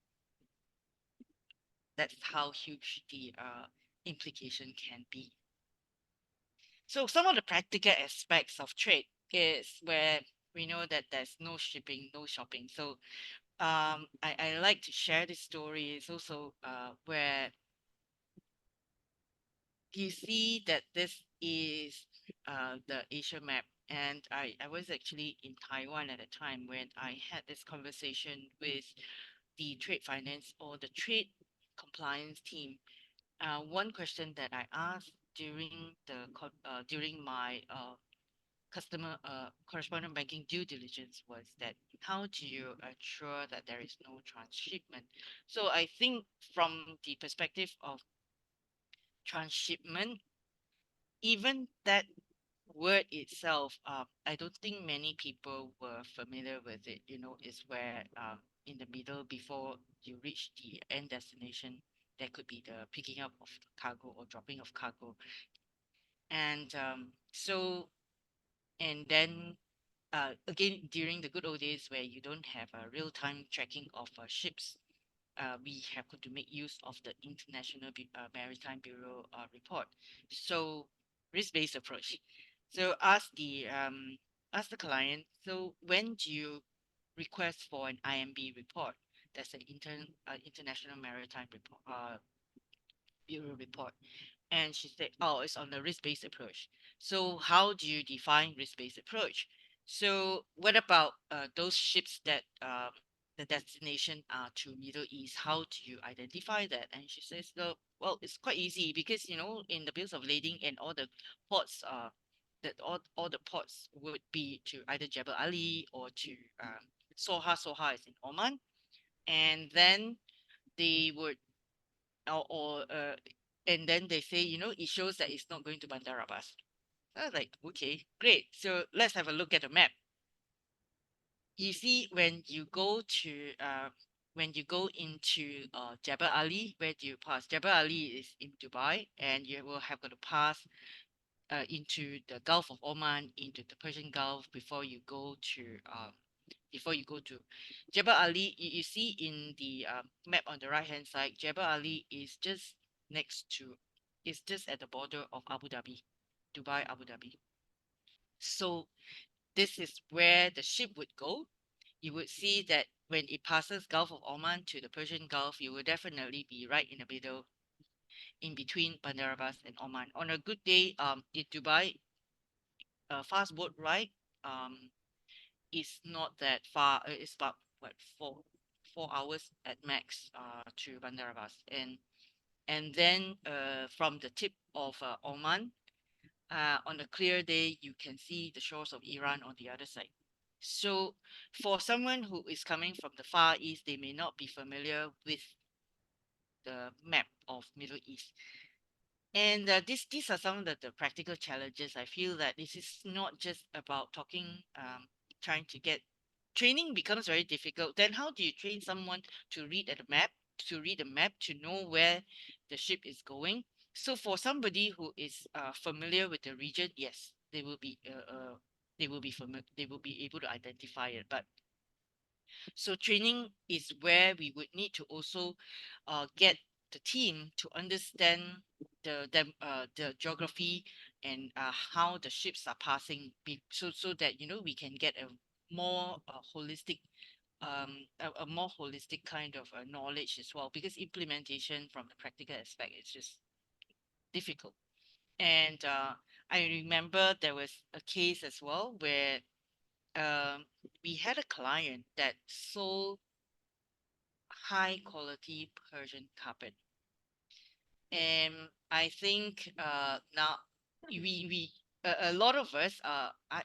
That's how huge the implication can be. So some of the practical aspects of trade is where we know that there's no shipping, no shopping. So I like to share this story. It's also where you see that this is the Asia map. And I was actually in Taiwan at a time when I had this conversation with the trade finance or the trade compliance team. One question that I asked during my customer correspondent banking due diligence was that how do you ensure that there is no transshipment? So I think from the perspective of transshipment, even that word itself, I don't think many people were familiar with it. You know, is where in the middle before you reach the end destination, there could be the picking up of cargo or dropping of cargo, and and then again during the good old days where you don't have a real time tracking of ships, we have to make use of the International Maritime Bureau report. So risk-based approach. So ask the client. So when do you request for an IMB report? That's an International Maritime report, Bureau report. And she said, oh, it's on the risk-based approach. So how do you define risk-based approach? So what about those ships that the destination are to Middle East? How do you identify that? And she says, no, well, it's quite easy because, you know, in the bills of lading and all the ports, that all the ports would be to either Jebel Ali or to Soha. Soha is in Oman. And then they would or and then they say, you know, it shows that it's not going to Bandar Abbas. I was like, okay, great. So let's have a look at the map. You see, when you go to when you go into Jebel Ali, where do you pass? Jebel Ali is in Dubai, and you will have to pass into the Gulf of Oman, into the Persian Gulf before you go to Jebel Ali. You see in the map on the right hand side, Jebel Ali is just next to, is just at the border of Abu Dhabi, Dubai, Abu Dhabi. So this is where the ship would go. You would see that when it passes Gulf of Oman to the Persian Gulf, you will definitely be right in the middle, in between Bandar Abbas and Oman. On a good day, in Dubai, a fast boat ride is not that far. It's about what, 4 hours at max to Bandar Abbas, and then from the tip of Oman, on a clear day, you can see the shores of Iran on the other side. So, for someone who is coming from the Far East, they may not be familiar with the map of Middle East. And these are some of the practical challenges. I feel that this is not just about talking, trying to get training becomes very difficult. Then how do you train someone to read at a map, to know where the ship is going? So for somebody who is familiar with the region, yes, they will be able to identify it. But so training is where we would need to also get the team to understand the geography and how the ships are passing, so that we can get a more holistic a more holistic kind of knowledge as well, because implementation from the practical aspect is just difficult. And I remember there was a case as well where um, we had a client that sold high quality Persian carpet. And I think now we a lot of us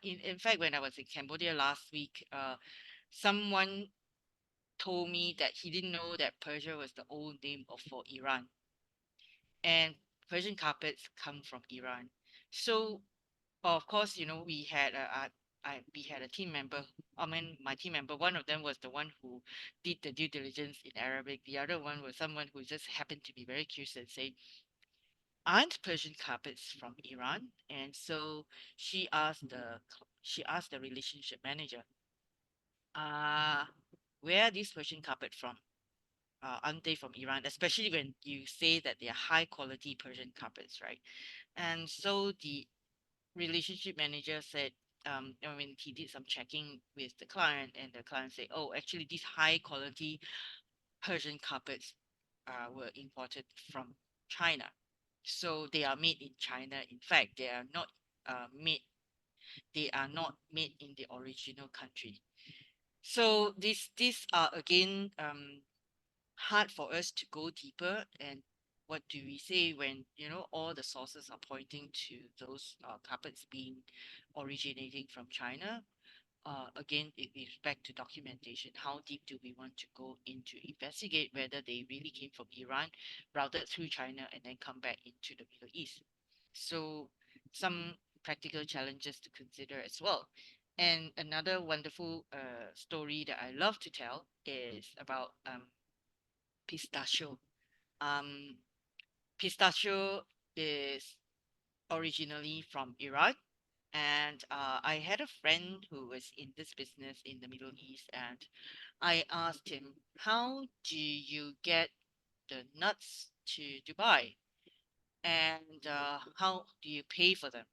in fact, when I was in Cambodia last week, someone told me that he didn't know that Persia was the old name for Iran, and Persian carpets come from Iran. So of course, we had we had a team member. I mean, my team member. One of them was the one who did the due diligence in Arabic. The other one was someone who just happened to be very curious and say, "Aren't Persian carpets from Iran?" And so she asked the relationship manager, "Uh, where are these Persian carpet from? Aren't they from Iran? Especially when you say that they are high quality Persian carpets, right?" And so the relationship manager said, I mean, he did some checking with the client, and the client said, "Oh, actually, these high quality Persian carpets were imported from China. So they are made in China. In fact, made, they are not made in the original country." So these are again hard for us to go deeper. And what do we say when all the sources are pointing to those carpets being originating from China? Again, it is back to documentation. How deep do we want to go in to investigate whether they really came from Iran, routed through China, and then come back into the Middle East? So some practical challenges to consider as well. And another wonderful story that I love to tell is about pistachio. Um, Pistachio is originally from Iran, and I had a friend who was in this business in the Middle East, and I asked him, "How do you get the nuts to Dubai, and how do you pay for them?"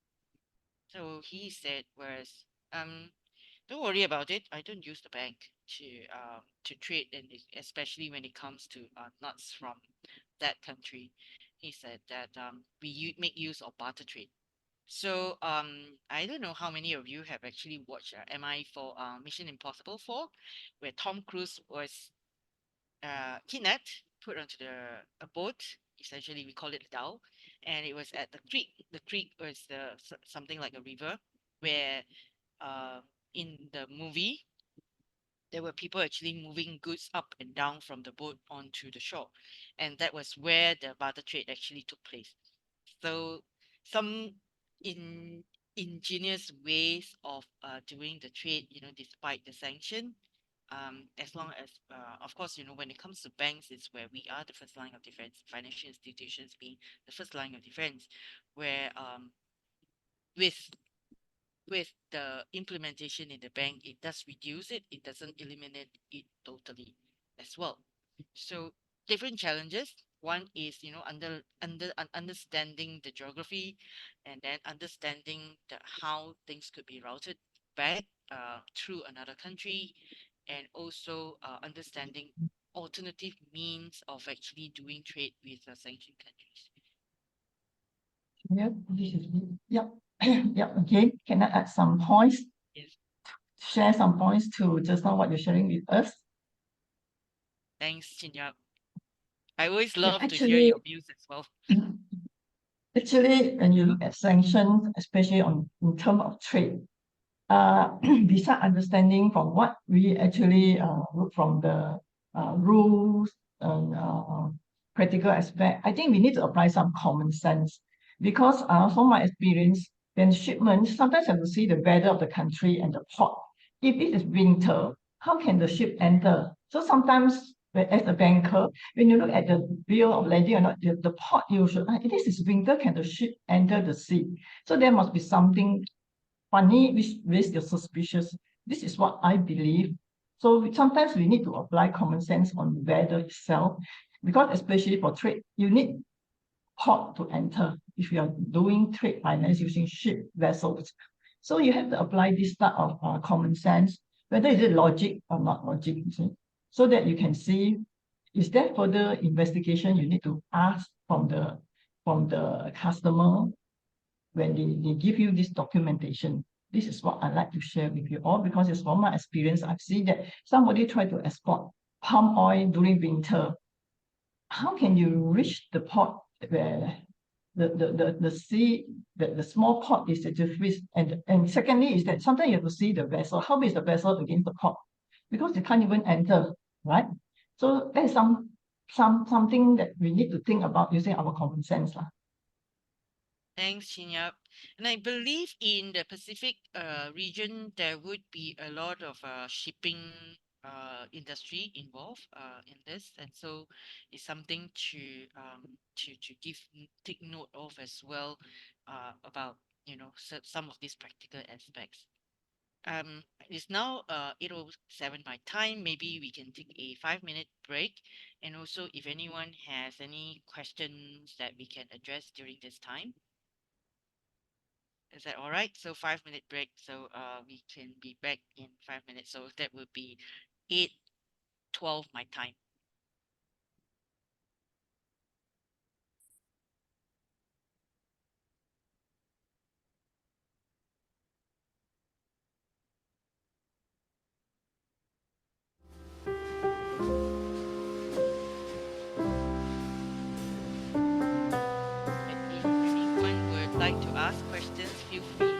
So he said, "Whereas, don't worry about it. I don't use the bank to trade, and especially when it comes to nuts from that country." He said that make use of barter trade. So I don't know how many of you have actually watched MI4 Mission Impossible 4, where Tom Cruise was kidnapped, put onto a boat. Essentially, we call it a dhow, and it was at the creek. The creek was something like a river, where uh, in the movie there were people actually moving goods up and down from the boat onto the shore, and that was where the barter trade actually took place. So some in ingenious ways of doing the trade, despite the sanction. As long as, of course, when it comes to banks, it's where we are the first line of defense, financial institutions being the first line of defense, where with with the implementation in the bank, it does reduce it. It doesn't eliminate it totally as well. So different challenges. One is, understanding the geography, and then understanding how things could be routed back through another country, and also understanding alternative means of actually doing trade with sanctioned countries. Yep, this is yep. Yep, okay. Can I add some points? Yes. Share some points to just now what you're sharing with us. Thanks, Chinyap. I always Yeah, love to hear actually, your views as well. when you look at sanctions, especially in terms of trade, besides understanding from what we actually look from the rules and practical aspect, I think we need to apply some common sense because from my experience, when shipments, sometimes have to see the weather of the country and the port. If it is winter, how can the ship enter? So sometimes, as a banker, when you look at the bill of lading or not, the port, you should, this is winter, can the ship enter the sea? So there must be something funny, which raise your suspicious. This is what I believe. So sometimes we need to apply common sense on weather itself, because especially for trade, you need port to enter if you are doing trade finance using ship vessels. So you have to apply this type of common sense, whether is it logic or not logic, you see, so that you can see, is there further investigation you need to ask from the customer when they give you this documentation. This is what I like to share with you all, because it's from my experience. I've seen that somebody tried to export palm oil during winter. How can you reach the port where the sea, the small port is at the freeze? And secondly is that sometimes you have to see the vessel. How big is the vessel against the port? Because you can't even enter, right? So there's something that we need to think about using our common sense. Thanks, Chinyap. And I believe in the Pacific region, there would be a lot of shipping industry involved in this, and so it's something to take note of as well about some of these practical aspects. It's now 8:07 my time. Maybe we can take a 5-minute break, and also if anyone has any questions that we can address during this time. Is that all right? So 5-minute break. So we can be back in 5 minutes. So that would be 8:12 my time. And if anyone would like to ask questions, feel free.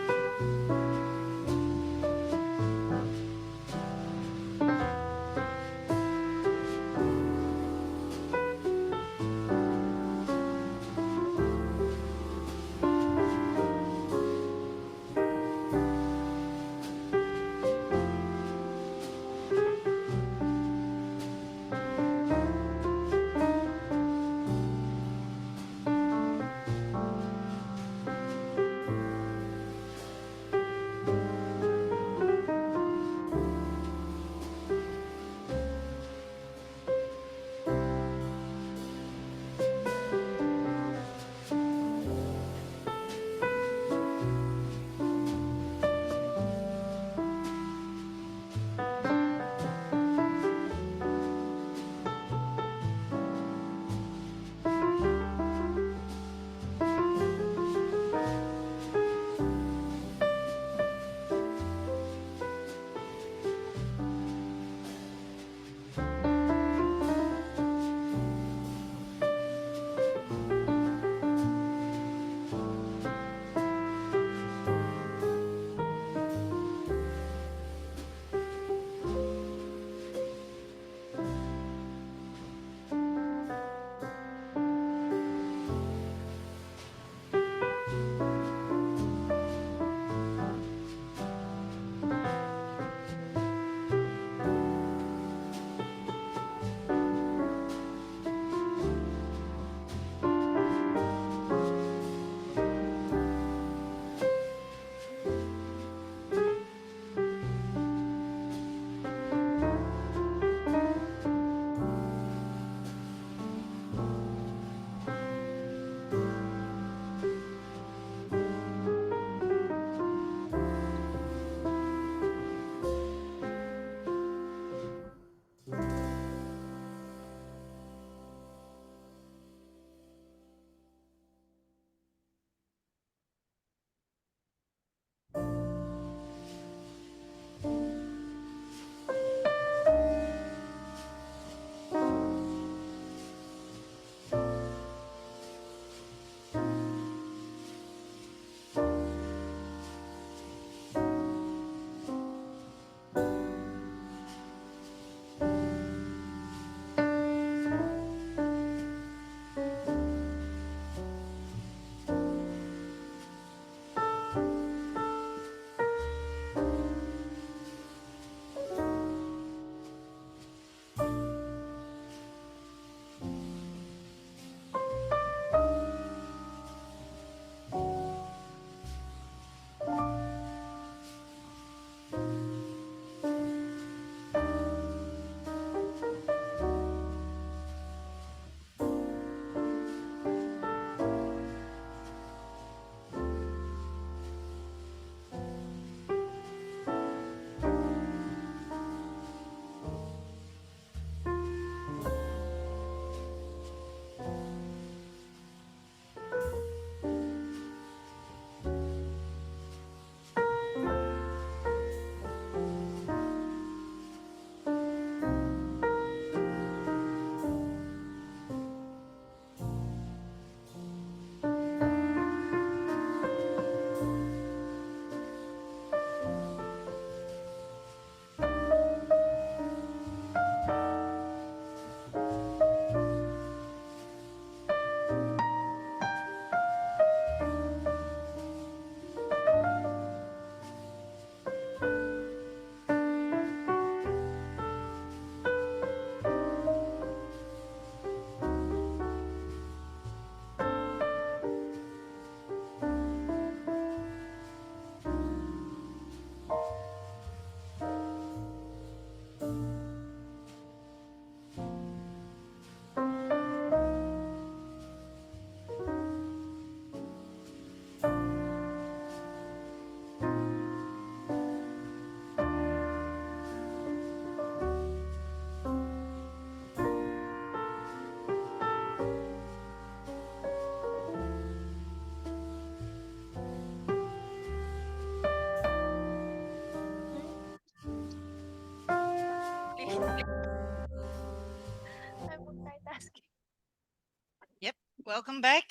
welcome back.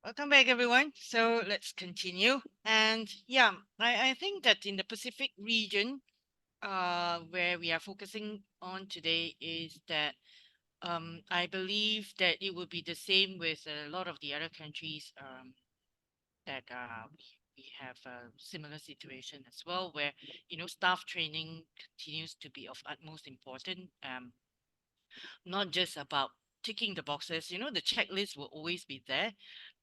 Welcome back, everyone. So let's continue. And yeah, I think that in the Pacific region, where we are focusing on today is that I believe that it will be the same with a lot of the other countries that we have a similar situation as well, where staff training continues to be of utmost important. Not just about ticking the boxes. The checklist will always be there,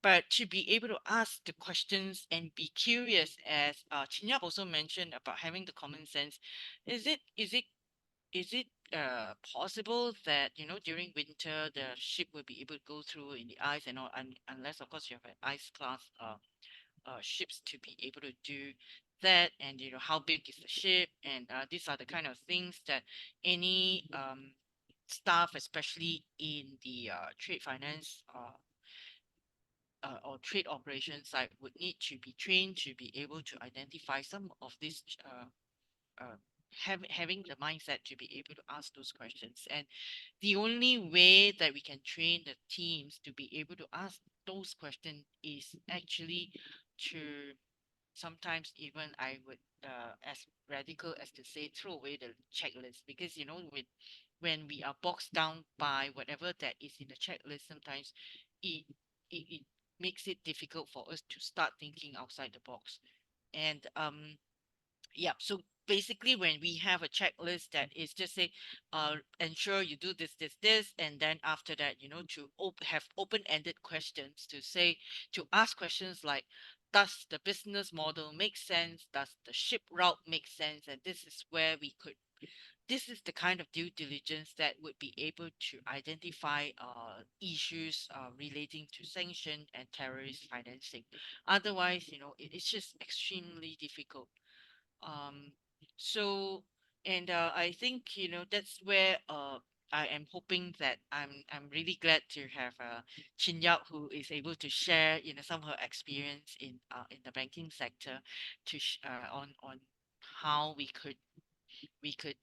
but to be able to ask the questions and be curious, as Chin Yap also mentioned about having the common sense. Is it possible that during winter the ship will be able to go through in the ice and all, unless of course you have an ice class ships to be able to do that, and how big is the ship, and these are the kind of things that any staff, especially in the trade finance or trade operations side, would need to be trained to be able to identify some of these having the mindset to be able to ask those questions. And the only way that we can train the teams to be able to ask those questions is actually to sometimes even I would as radical as to say throw away the checklist, because when we are boxed down by whatever that is in the checklist, sometimes it it makes it difficult for us to start thinking outside the box. And yeah, so basically when we have a checklist that is just say ensure you do this, and then after that to have open-ended questions, to say, to ask questions like, does the business model make sense, does the ship route make sense, and this is the kind of due diligence that would be able to identify issues relating to sanction and terrorist financing. Otherwise it's just extremely difficult. um so and I think that's where I am hoping that I'm really glad to have Chin Yap, who is able to share some of her experience in the banking sector, on how we could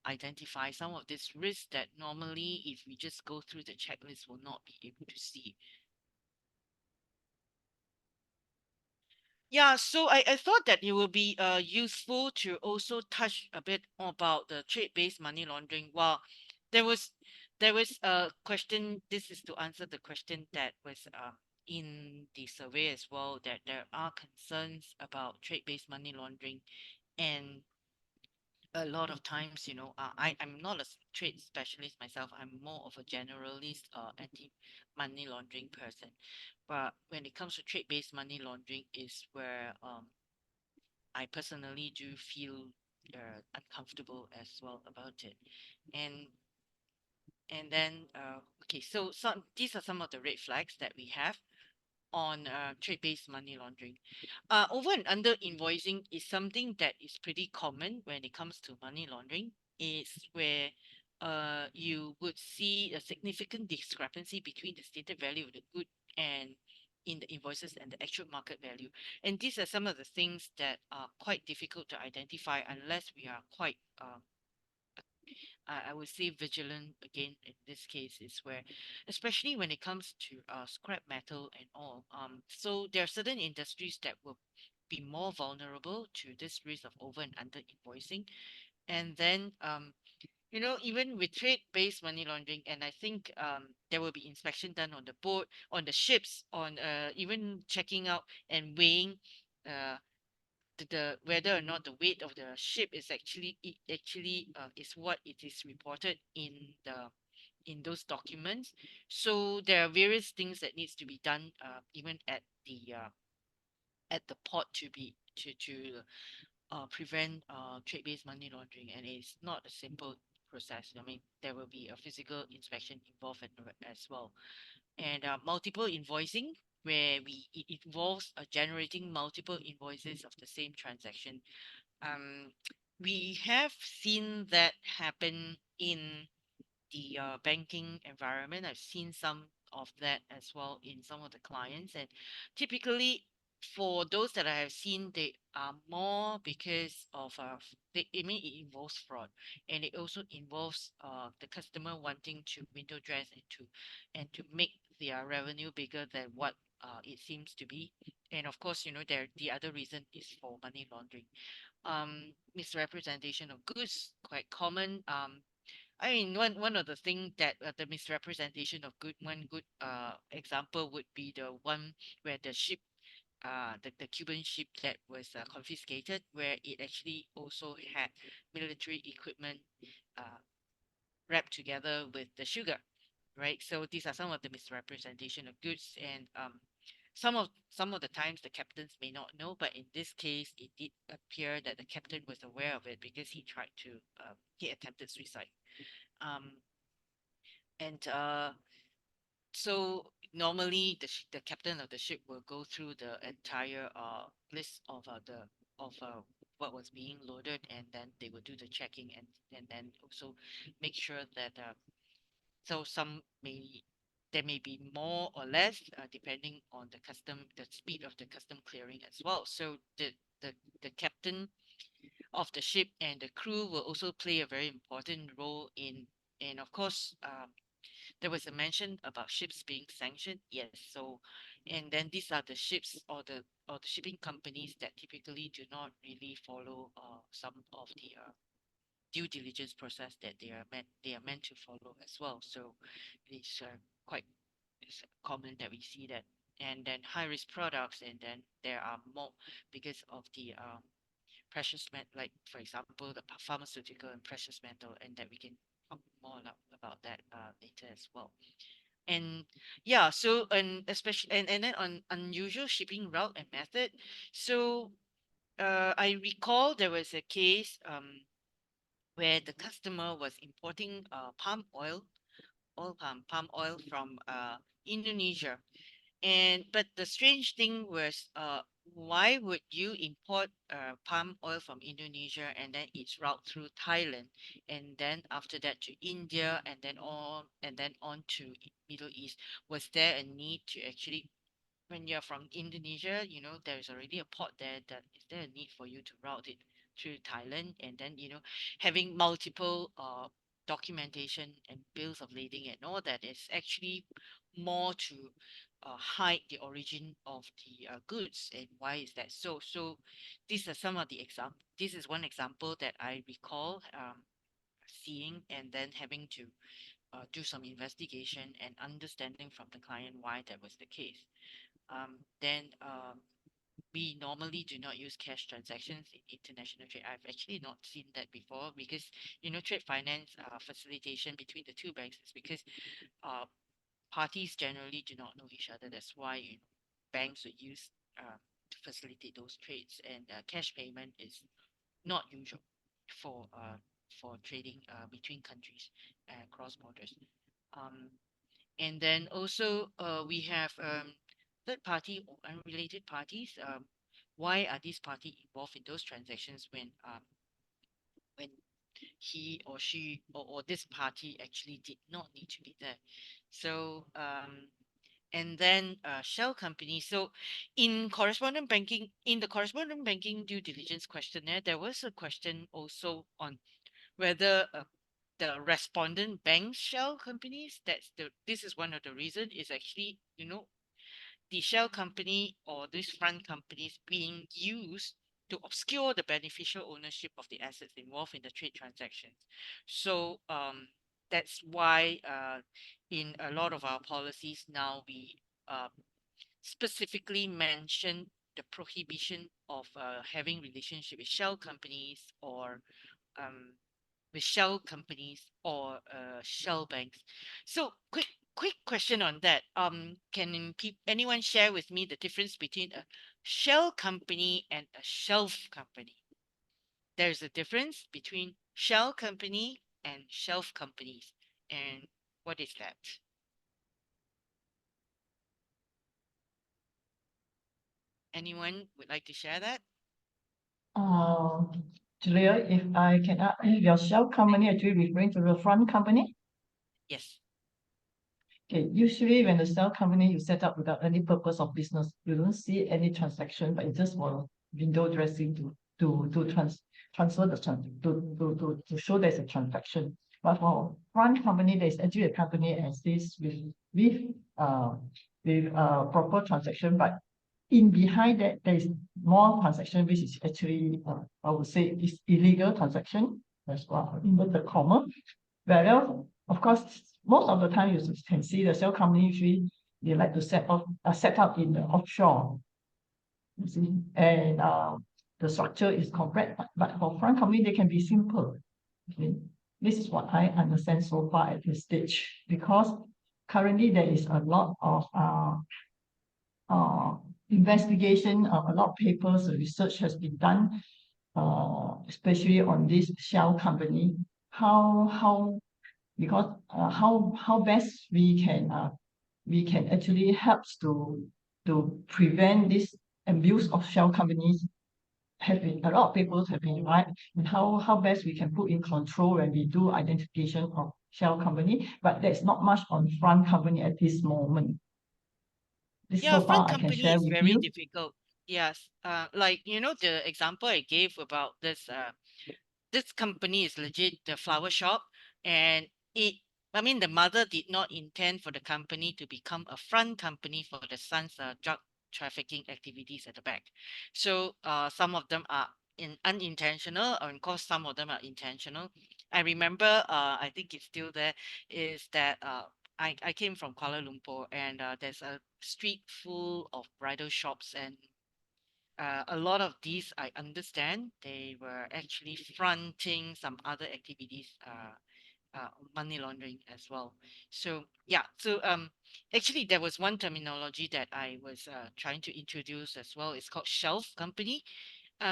identify some of these risks that normally if we just go through the checklist will not be able to see. Yeah, so I thought that it will be useful to also touch a bit about the trade-based money laundering. While there was a question, this is to answer the question that was in the survey as well, that there are concerns about trade-based money laundering. And a lot of times I'm not a trade specialist myself, I'm more of a generalist anti money laundering person. But when it comes to trade-based money laundering is where I personally do feel uncomfortable as well about it. And then okay, so these are some of the red flags that we have on trade-based money laundering. Over and under invoicing is something that is pretty common when it comes to money laundering. Is where you would see a significant discrepancy between the stated value of the good and in the invoices and the actual market value. And these are some of the things that are quite difficult to identify unless we are quite I would say vigilant again in this case, is where, especially when it comes to scrap metal and all. So there are certain industries that will be more vulnerable to this risk of over and under invoicing. And then even with trade-based money laundering, and I think there will be inspection done on the boat, on the ships, on even checking out and weighing uh, the whether or not the weight of the ship is actually is what it is reported in those documents. So there are various things that needs to be done even at the port to prevent trade-based money laundering, and it's not a simple process. I mean, there will be a physical inspection involved as well. And multiple invoicing, where it involves generating multiple invoices of the same transaction. um we have seen that happen in the banking environment. I've seen some of that as well in some of the clients, and typically for those that I have seen, they are more because of I mean, it involves fraud, and it also involves the customer wanting to window dress and to make their revenue bigger than what it seems to be. And of course, the other reason is for money laundering. Misrepresentation of goods, quite common. I mean, one of the thing that the misrepresentation of one good example would be the one where the ship, the Cuban ship that was confiscated, where it actually also had military equipment uh, wrapped together with the sugar, right? So these are some of the misrepresentation of goods, and some of the times the captains may not know, but in this case, it did appear that the captain was aware of it because he attempted suicide. Um, and So normally the captain of the ship will go through the entire list of of what was being loaded, and then they will do the checking, and then also make sure that so some may there may be more or less depending on the speed of the custom clearing as well. So the the captain of the ship and the crew will also play a very important role in, and of course, there was a mention about ships being sanctioned. Yes, so and then these are the ships or the shipping companies that typically do not really follow some of the due diligence process that they are meant to follow as well. So it's quite it's common that we see that. And then high risk products, and then there are more because of the precious metal, like for example the pharmaceutical and precious metal, and that we can talk more about that later as well. And yeah, so and especially and then on unusual shipping route and method. So I recall there was a case where the customer was importing palm oil from Indonesia. And but the strange thing was, why would you import palm oil from Indonesia and then its route through Thailand, and then after that to India, and then on to Middle East? Was there a need to actually, when you're from Indonesia, there's already a port there. That is there a need for you to route it through Thailand, and then having multiple documentation and bills of lading and all that is actually more to hide the origin of the goods. And why is that so? So these are some of the example. This is one example that I recall seeing, and then having to do some investigation and understanding from the client why that was the case. Then we normally do not use cash transactions in international trade. I've actually not seen that before because trade finance facilitation between the two banks is because uh, parties generally do not know each other. That's why banks would use to facilitate those trades, and cash payment is not usual for trading between countries and cross borders. Um, and then also we have third party or unrelated parties. Why are these parties involved in those transactions when he or she or this party actually did not need to be there? So and then shell company. So in the correspondent banking due diligence questionnaire, there was a question also on whether the respondent bank shell companies, this is one of the reason, is actually the shell company or these front companies being used to obscure the beneficial ownership of the assets involved in the trade transactions. So that's why in a lot of our policies now we uh, specifically mention the prohibition of having relationship with shell companies or um, shell companies or shell banks. So quick question on that. Can anyone share with me the difference between a shell company and a shelf company? There's a difference between shell company and shelf companies. And what is that? Anyone would like to share that? Julia, if I can ask, your shell company actually referring to the front company? Yes. Okay, usually when the shell company you set up without any purpose of business, you don't see any transaction, but it's just for window dressing transfer the to show there's a transaction. But for front company, there's actually a company as this with proper transaction, but in behind that there is more transaction which is actually I would say is illegal transaction as well, inverted comma. Whereas, of course, most of the time you can see the shell company usually they like to set up in the offshore. You see, and the structure is complex, but for front company they can be simple. Okay, this is what I understand so far at this stage, because currently there is a lot of investigation, a lot of papers, research has been done, especially on this shell company. Because how best we can actually help to prevent this abuse of shell companies. A lot of people have been right, and how best we can put in control when we do identification of shell company, but there's not much on front company at this moment. This Yeah, so far front I can company share is with very you. difficult. Yes. Like the example I gave about this company is legit the flower shop, and the mother did not intend for the company to become a front company for the son's drug trafficking activities at the back. So some of them are unintentional, and of course some of them are intentional. I remember, I think it's still there, is that I came from Kuala Lumpur, and there's a street full of bridal shops, and a lot of these, I understand, they were actually fronting some other activities, money laundering as well. So yeah, so actually there was one terminology that I was trying to introduce as well. It's called shelf company.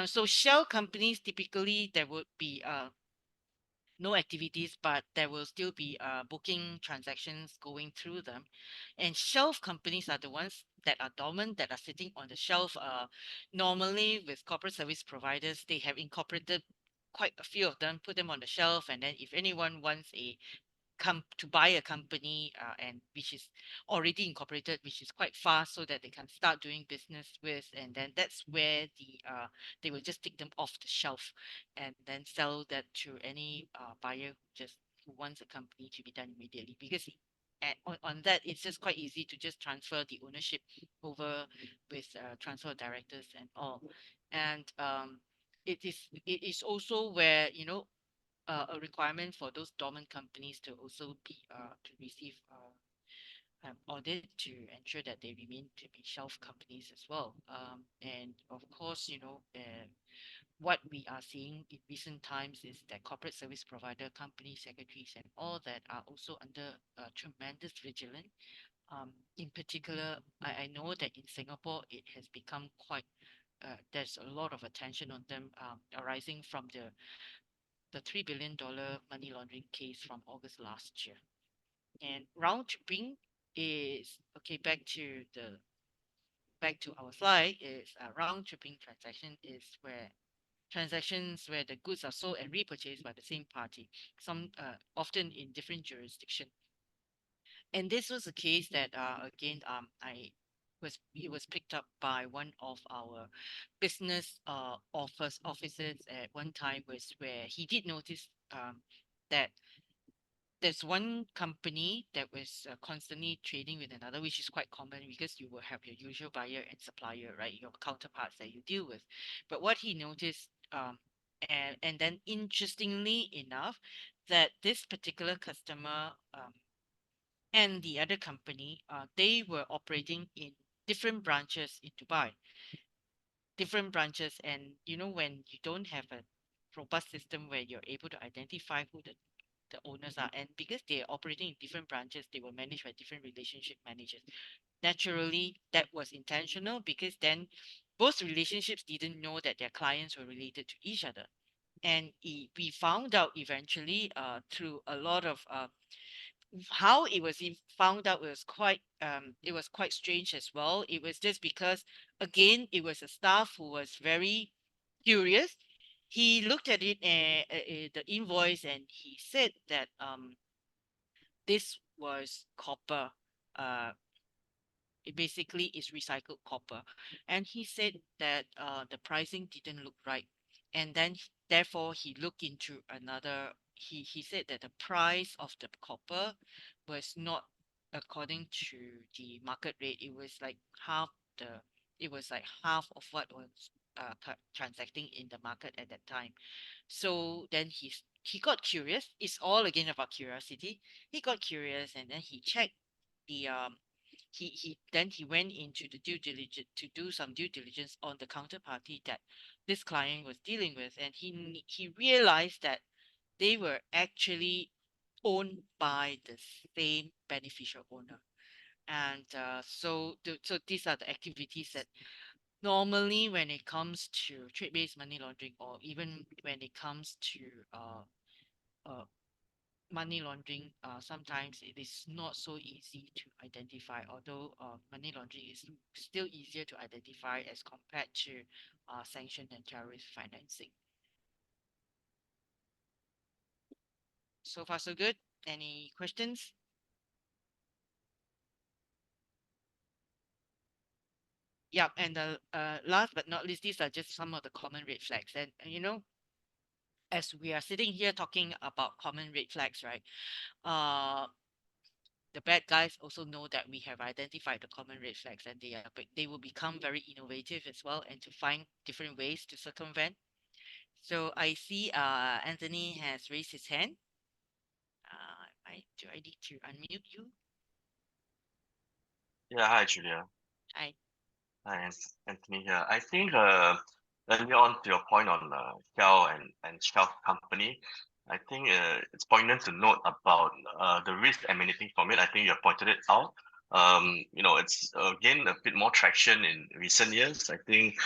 So shell companies typically there would be no activities, but there will still be booking transactions going through them. And shelf companies are the ones that are dormant, that are sitting on the shelf. Normally, with corporate service providers, they have incorporated quite a few of them, put them on the shelf, and then if anyone wants to buy a company and which is already incorporated, which is quite fast, so that they can start doing business with, and then that's where they will just take them off the shelf and then sell that to any buyer who wants a company to be done immediately, because on that it's just quite easy to just transfer the ownership over with transfer of directors and all. And it is also where a requirement for those dormant companies to also be to receive audit to ensure that they remain to be shelf companies as well. And of course, what we are seeing in recent times is that corporate service provider company secretaries and all that are also under tremendous vigilance. In particular, I know that in Singapore it has become quite there's a lot of attention on them arising from the $3 billion money laundering case from August last year. And round tripping is okay. Back to our slide is a round tripping transaction is where transactions where the goods are sold and repurchased by the same party, some often in different jurisdiction. And this was a case that again I was it was picked up by one of our business officers at one time, was where he did notice that there's one company that was constantly trading with another, which is quite common because you will have your usual buyer and supplier, right? Your counterparts that you deal with. But what he noticed, and then interestingly enough, that this particular customer and the other company, they were operating in different branches in Dubai, different branches. And when you don't have a robust system where you're able to identify who the owners are, and because they're operating in different branches, they were managed by different relationship managers. Naturally, that was intentional, because then both relationships didn't know that their clients were related to each other. And we found out eventually through a lot of how it was found out was quite strange as well. It was just because, again, it was a staff who was very curious. He looked at it, the invoice, and he said that this was copper. it basically is recycled copper, and he said that the pricing didn't look right, and then therefore he looked into another. He said that the price of the copper was not according to the market rate. It was like the it was like half of what was transacting in the market at that time. So then he got curious. It's all again about curiosity. He got curious, and then he checked the he went into the due diligence to do some due diligence on the counterparty that this client was dealing with, and he realized that they were actually owned by the same beneficial owner. And so these are the activities that normally when it comes to trade-based money laundering, or even when it comes to uh, money laundering, sometimes it is not so easy to identify, although money laundering is still easier to identify as compared to sanction and terrorist financing. So far, so good. Any questions? Yeah, and last but not least, these are just some of the common red flags. And as we are sitting here talking about common red flags, right? The bad guys also know that we have identified the common red flags, and they will become very innovative as well, and to find different ways to circumvent. So I see Anthony has raised his hand. Do I need to unmute you? Yeah, hi Julia. Hi. Hi, Anthony here. I think earlier on to your point on Shell and Shell Company, I think it's poignant to note about the risk emanating from it. I think you have pointed it out. It's gained a bit more traction in recent years. I think,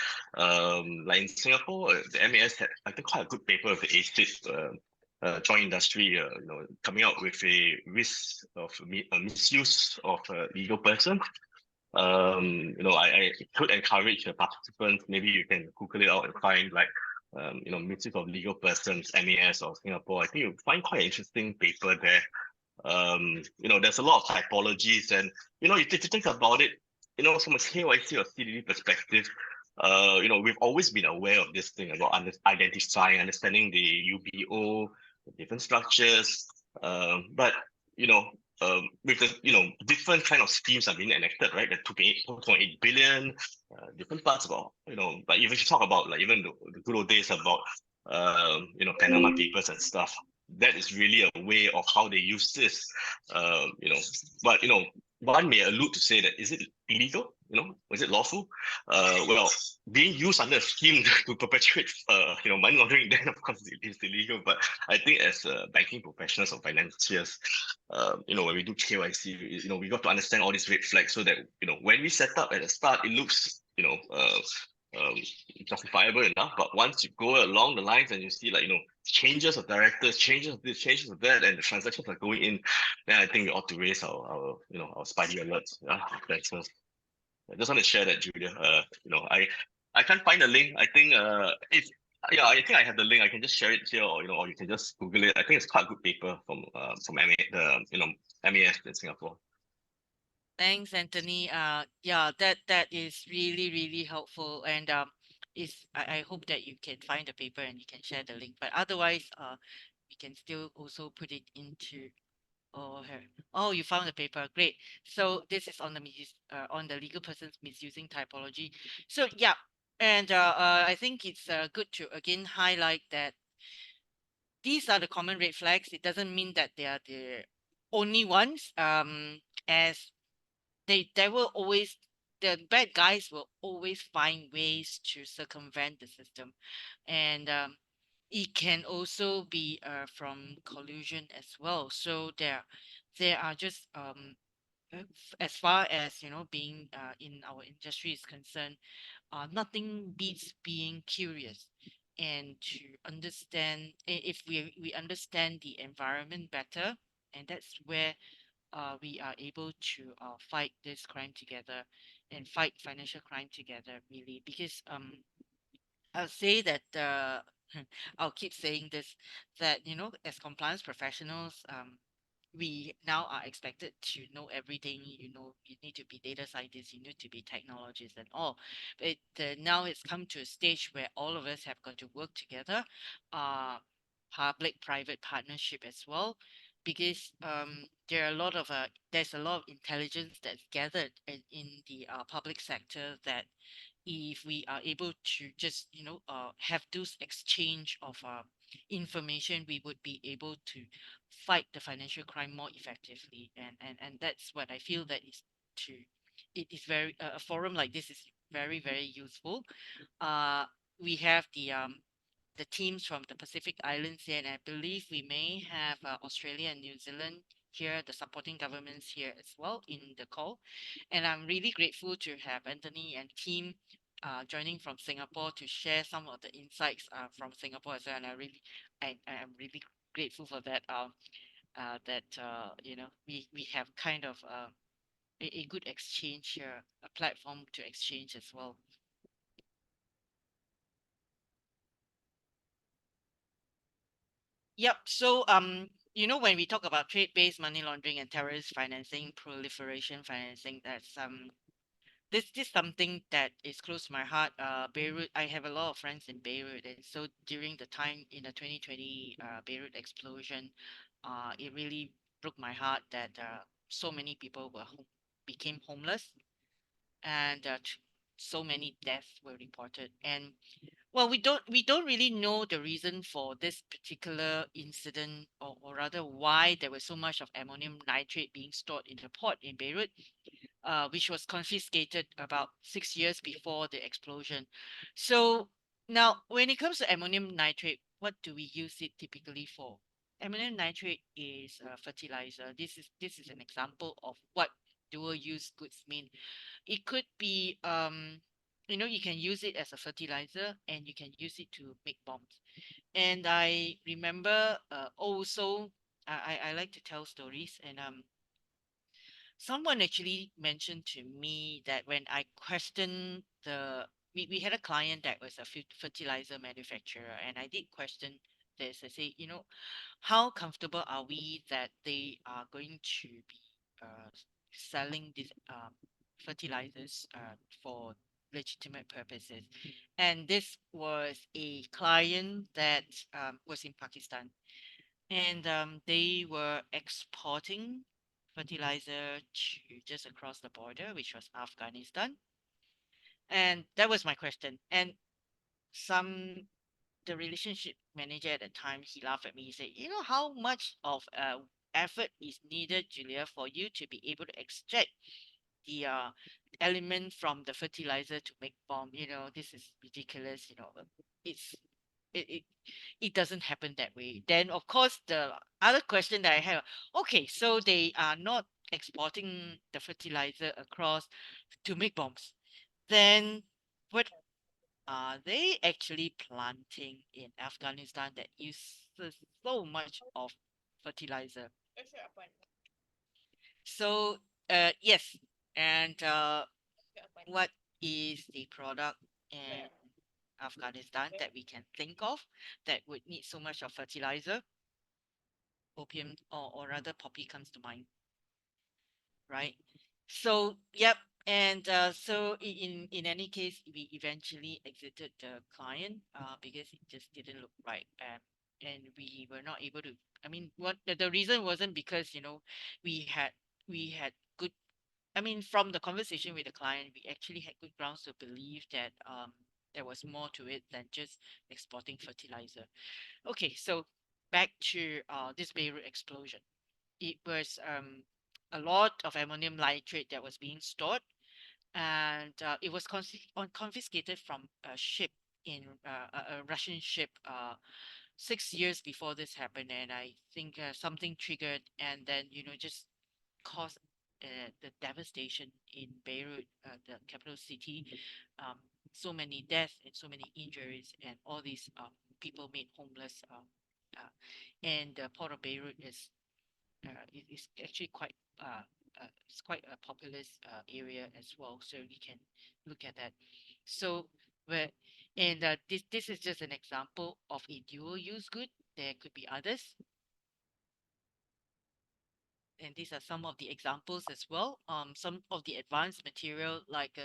like in Singapore, the MAS had, I think, quite a good paper with the ACID joint industry, coming out with a risk of misuse of legal person. I could encourage the participants, maybe you can Google it out and find like, misuse of legal persons, MAS of Singapore. I think you'll find quite an interesting paper there. There's a lot of typologies, and if you think about it, from a KYC or CDD perspective, we've always been aware of this thing about identifying, understanding the UBO, the different structures, but with the different kind of schemes are being enacted, right? The 2.8 billion, different parts about but even if you talk about like even the good old days about Panama Papers and stuff, that is really a way of how they use this. But one may allude to say that, is it illegal? Was it lawful? Well, being used under a scheme to perpetuate money laundering, then of course it is illegal. But I think as banking professionals or financiers, when we do KYC, we got to understand all these red flags so that when we set up at the start, it looks justifiable enough. But once you go along the lines and you see like changes of directors, changes of this, changes of that, and the transactions are going in, then I think we ought to raise our spidey alerts. Yeah, thanks. I just want to share that, Julia. I can't find the link. I think I think I have the link. I can just share it here, or you can just Google it. I think it's quite a good paper from MAS in Singapore. Thanks, Anthony. Yeah, that is really, really helpful. And I hope that you can find the paper and you can share the link. But otherwise, we can still also put it into. Oh, here. Oh, you found the paper. Great. So this is on the legal person's misusing typology. So yeah, and I think it's good to again highlight that these are the common red flags. It doesn't mean that they are the only ones. As there will always the bad guys will always find ways to circumvent the system, and it can also be from collusion as well. So there are just as far as being in our industry is concerned, nothing beats being curious and to understand if we understand the environment better, and that's where we are able to fight this crime together and fight financial crime together, really. Because I'll say that I'll keep saying this, that as compliance professionals, we now are expected to know everything. You need to be data scientists, you need to be technologists and all. But now it's come to a stage where all of us have got to work together, uh, public-private partnership as well, because there are a lot of there's a lot of intelligence that's gathered in the public sector, that if we are able to just have those exchange of information, we would be able to fight the financial crime more effectively. And that's what I feel that is to it is very a forum like this is very, very useful. uh we have the teams from the Pacific Islands here, and I believe we may have Australia and New Zealand here, the supporting governments here as well in the call. And I'm really grateful to have Anthony and team joining from Singapore to share some of the insights from Singapore as well. And I'm really grateful for that. That we have kind of a good exchange here, a platform to exchange as well. Yep. So, when we talk about trade-based money laundering and terrorist financing, proliferation financing, that's this something that is close to my heart. Beirut. I have a lot of friends in Beirut, and so during the time in the 2020 Beirut explosion, it really broke my heart that so many people became homeless, and so many deaths were reported. And well, we don't really know the reason for this particular incident, or rather why there was so much of ammonium nitrate being stored in the port in Beirut, which was confiscated about 6 years before the explosion. So now, when it comes to ammonium nitrate, what do we use it typically for? Ammonium nitrate is a fertilizer. This is an example of what dual use goods mean. It could be you can use it as a fertilizer, and you can use it to make bombs. And I remember also, I like to tell stories, and someone actually mentioned to me that when I questioned we had a client that was a fertilizer manufacturer, and I did question this. I say, how comfortable are we that they are going to be selling these fertilizers for legitimate purposes? And this was a client that was in Pakistan, and they were exporting fertilizer to just across the border, which was Afghanistan. And that was my question. And some the relationship manager at the time, he laughed at me. He said, how much of effort is needed, Julia, for you to be able to extract the element from the fertilizer to make bomb? This is ridiculous. It's it it doesn't happen that way. Then, of course, the other question that I have, okay, so they are not exporting the fertilizer across to make bombs. Then what are they actually planting in Afghanistan that uses so much of fertilizer? So, yes, and what is the product in Afghanistan that we can think of that would need so much of fertilizer? Opium, or rather poppy comes to mind, right? So yep. And so in any case, we eventually exited the client because it just didn't look right. And we were not able to, I mean, what the reason wasn't because we had good, I mean, from the conversation with the client, we actually had good grounds to believe that there was more to it than just exporting fertilizer. Okay, so back to this Beirut explosion. It was a lot of ammonium nitrate that was being stored, and it was confiscated from a ship in a Russian ship 6 years before this happened. And I think something triggered, and then just caused the devastation in Beirut, the capital city. Um, so many deaths and so many injuries, and all these people made homeless. And the port of Beirut is actually it's quite a populous area as well. So we can look at that. So where and this is just an example of a dual use good. There could be others. and these are some of the examples as well. Some of the advanced material like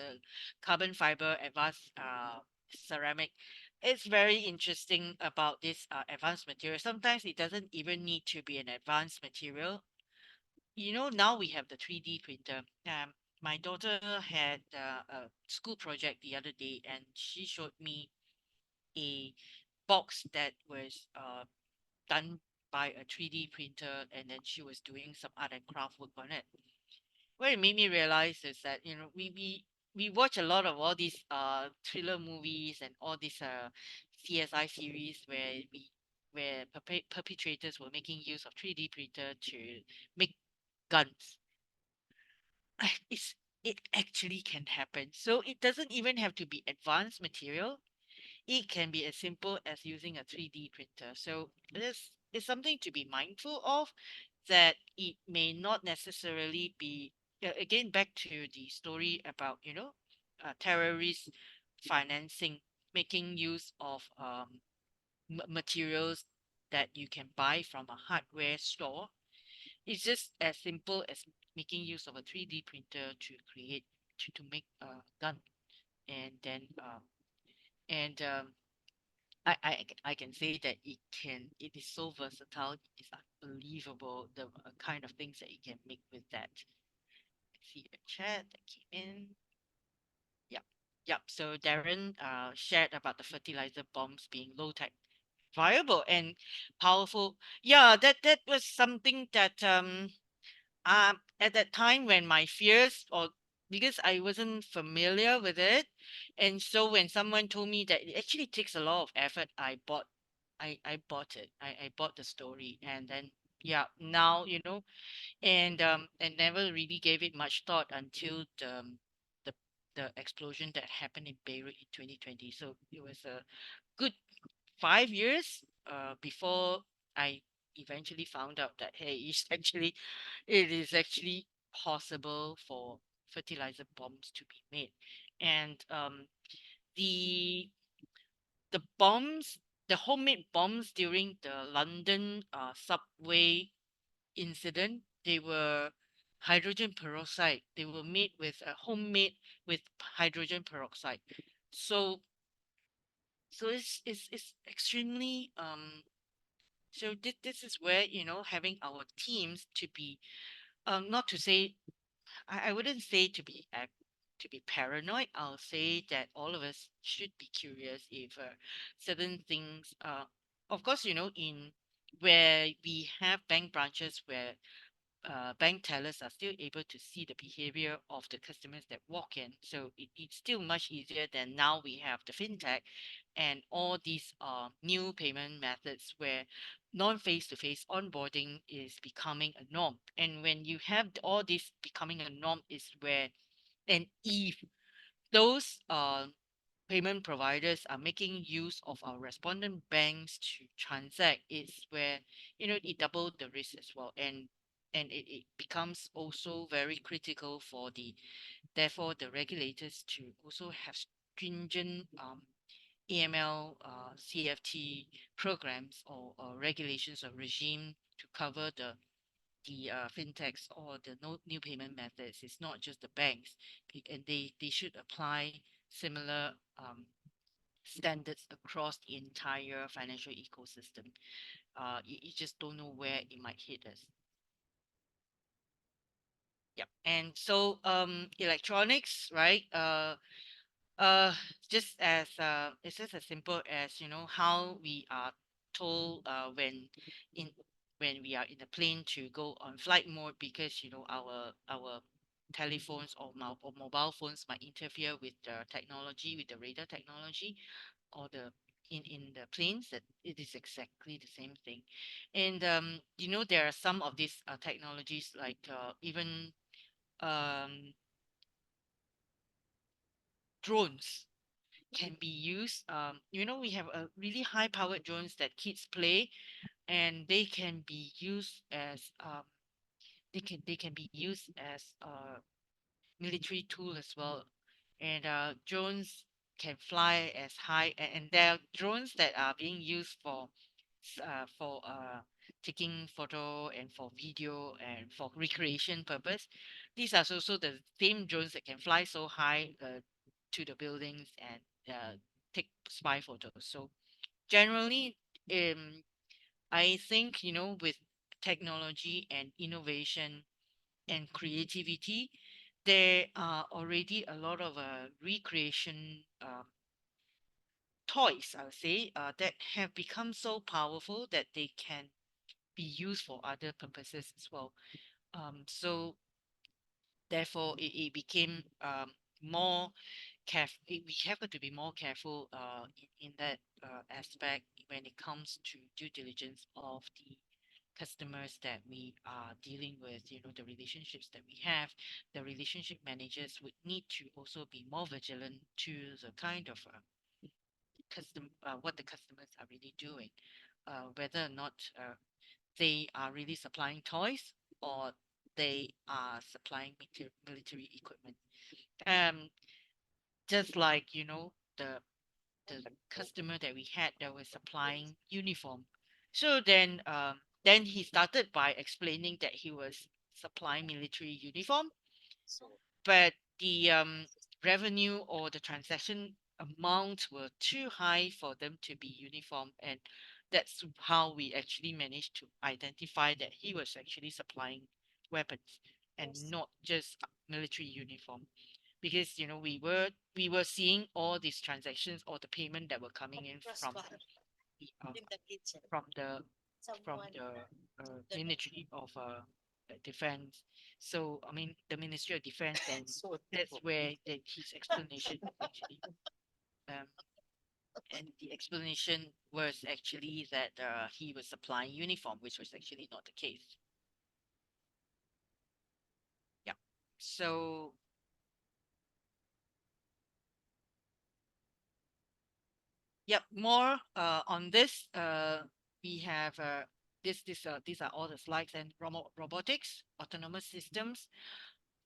carbon fiber, advanced ceramic. It's very interesting about this advanced material. Sometimes it doesn't even need to be an advanced material. Now we have the 3D printer. My daughter had a school project the other day, and she showed me a box that was done by a 3D printer, and then she was doing some art and craft work on it. What it made me realize is that we watch a lot of all these thriller movies and all these CSI series where perpetrators were making use of 3D printer to make guns. It's it actually can happen. So it doesn't even have to be advanced material. It can be as simple as using a 3D printer. So this is something to be mindful of, that it may not necessarily be, again, back to the story about, terrorist financing, making use of materials that you can buy from a hardware store. It's just as simple as making use of a 3D printer to make a gun. And then and I can say that it is so versatile. It's unbelievable the kind of things that you can make with that. I see a chat that came in. Yep. Yep. So Darren shared about the fertilizer bombs being low tech, viable and powerful. Yeah, that was something that at that time when my fears, or because I wasn't familiar with it, and so when someone told me that it actually takes a lot of effort, I bought it. I bought the story, and then yeah, now and never really gave it much thought until the the explosion that happened in Beirut in 2020. So it was a good 5 years before I eventually found out that, hey, it is actually possible for fertilizer bombs to be made. And the the bombs, the homemade bombs during the London subway incident, they were hydrogen peroxide. They were made with homemade with hydrogen peroxide. So it's extremely so this is where having our teams to be not to say, I wouldn't say to be paranoid. I'll say that all of us should be curious if certain things of course, in where we have bank branches where bank tellers are still able to see the behavior of the customers that walk in. So it's still much easier than now we have the fintech and all these new payment methods where non-face-to-face onboarding is becoming a norm. And when you have all this becoming a norm is where, and if those payment providers are making use of our respondent banks to transact, is where it doubled the risk as well. And it becomes also very critical for the therefore the regulators to also have stringent AML, CFT programs or regulations or regime to cover the fintechs or the new payment methods. It's not just the banks, and they should apply similar standards across the entire financial ecosystem. You just don't know where it might hit us. Yep. And so electronics, right? Uh just as it's just as simple as how we are told in when we are in the plane to go on flight mode, because our telephones or mobile phones might interfere with the technology, with the radar technology, or the in the planes. That it is exactly the same thing. And there are some of these technologies like even um drones can be used. We have a really high powered drones that kids play, and they can be used as they can be used as a military tool as well. And drones can fly as high, and there are drones that are being used for for taking photo and for video and for recreation purpose. These are also the same drones that can fly so high to the buildings and take spy photos. So generally, I think, with technology and innovation and creativity, there are already a lot of recreation toys, I would say, that have become so powerful that they can be used for other purposes as well. So therefore, it became more careful. We have to be more careful in that aspect when it comes to due diligence of the customers that we are dealing with, the relationships that we have. The relationship managers would need to also be more vigilant to the kind of what the customers are really doing, whether or not they are really supplying toys or they are supplying military equipment. Um, just like the the customer that we had that was supplying uniform. So then he started by explaining that he was supplying military uniform, but the revenue or the transaction amounts were too high for them to be uniform, and that's how we actually managed to identify that he was actually supplying weapons and not just military uniform, because we were seeing all these transactions or the payment that were coming in the, from the from the Ministry of Defense. So I mean the Ministry of Defense, and that's where his explanation actually um, and the explanation was actually that he was supplying uniform, which was actually not the case. Yeah. So yep, more on this. We have these are all the slides, and robotics, autonomous systems,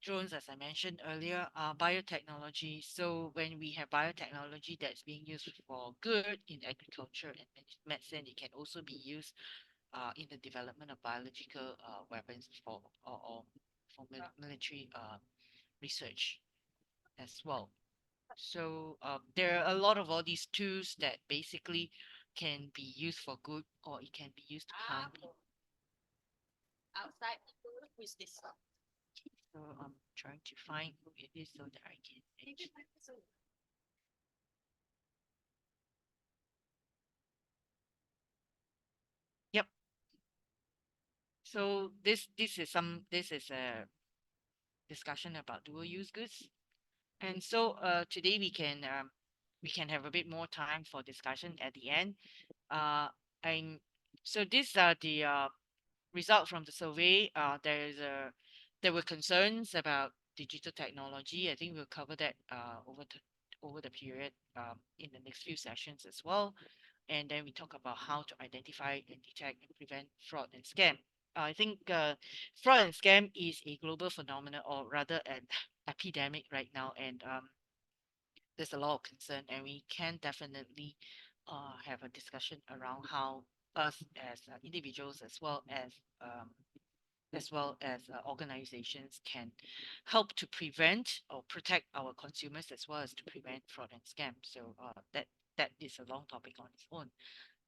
drones, as I mentioned earlier, are biotechnology. So when we have biotechnology that's being used for good in agriculture and medicine, it can also be used in the development of biological weapons or for military research as well. So there are a lot of all these tools that basically can be used for good or it can be used to harm people. So I'm trying to find who it is so that I can actually. Yep. So this is a discussion about dual use goods, and so today we can have a bit more time for discussion at the end. Uh, I'm so these are the result from the survey. There were concerns about digital technology. I think we'll cover that over the period in the next few sessions as well. And then we talk about how to identify and detect and prevent fraud and scam. I think fraud and scam is a global phenomenon, or rather an epidemic right now, and there's a lot of concern, and we can definitely have a discussion around how us as individuals as well as organizations can help to prevent or protect our consumers as well as to prevent fraud and scam. So that is a long topic on its own.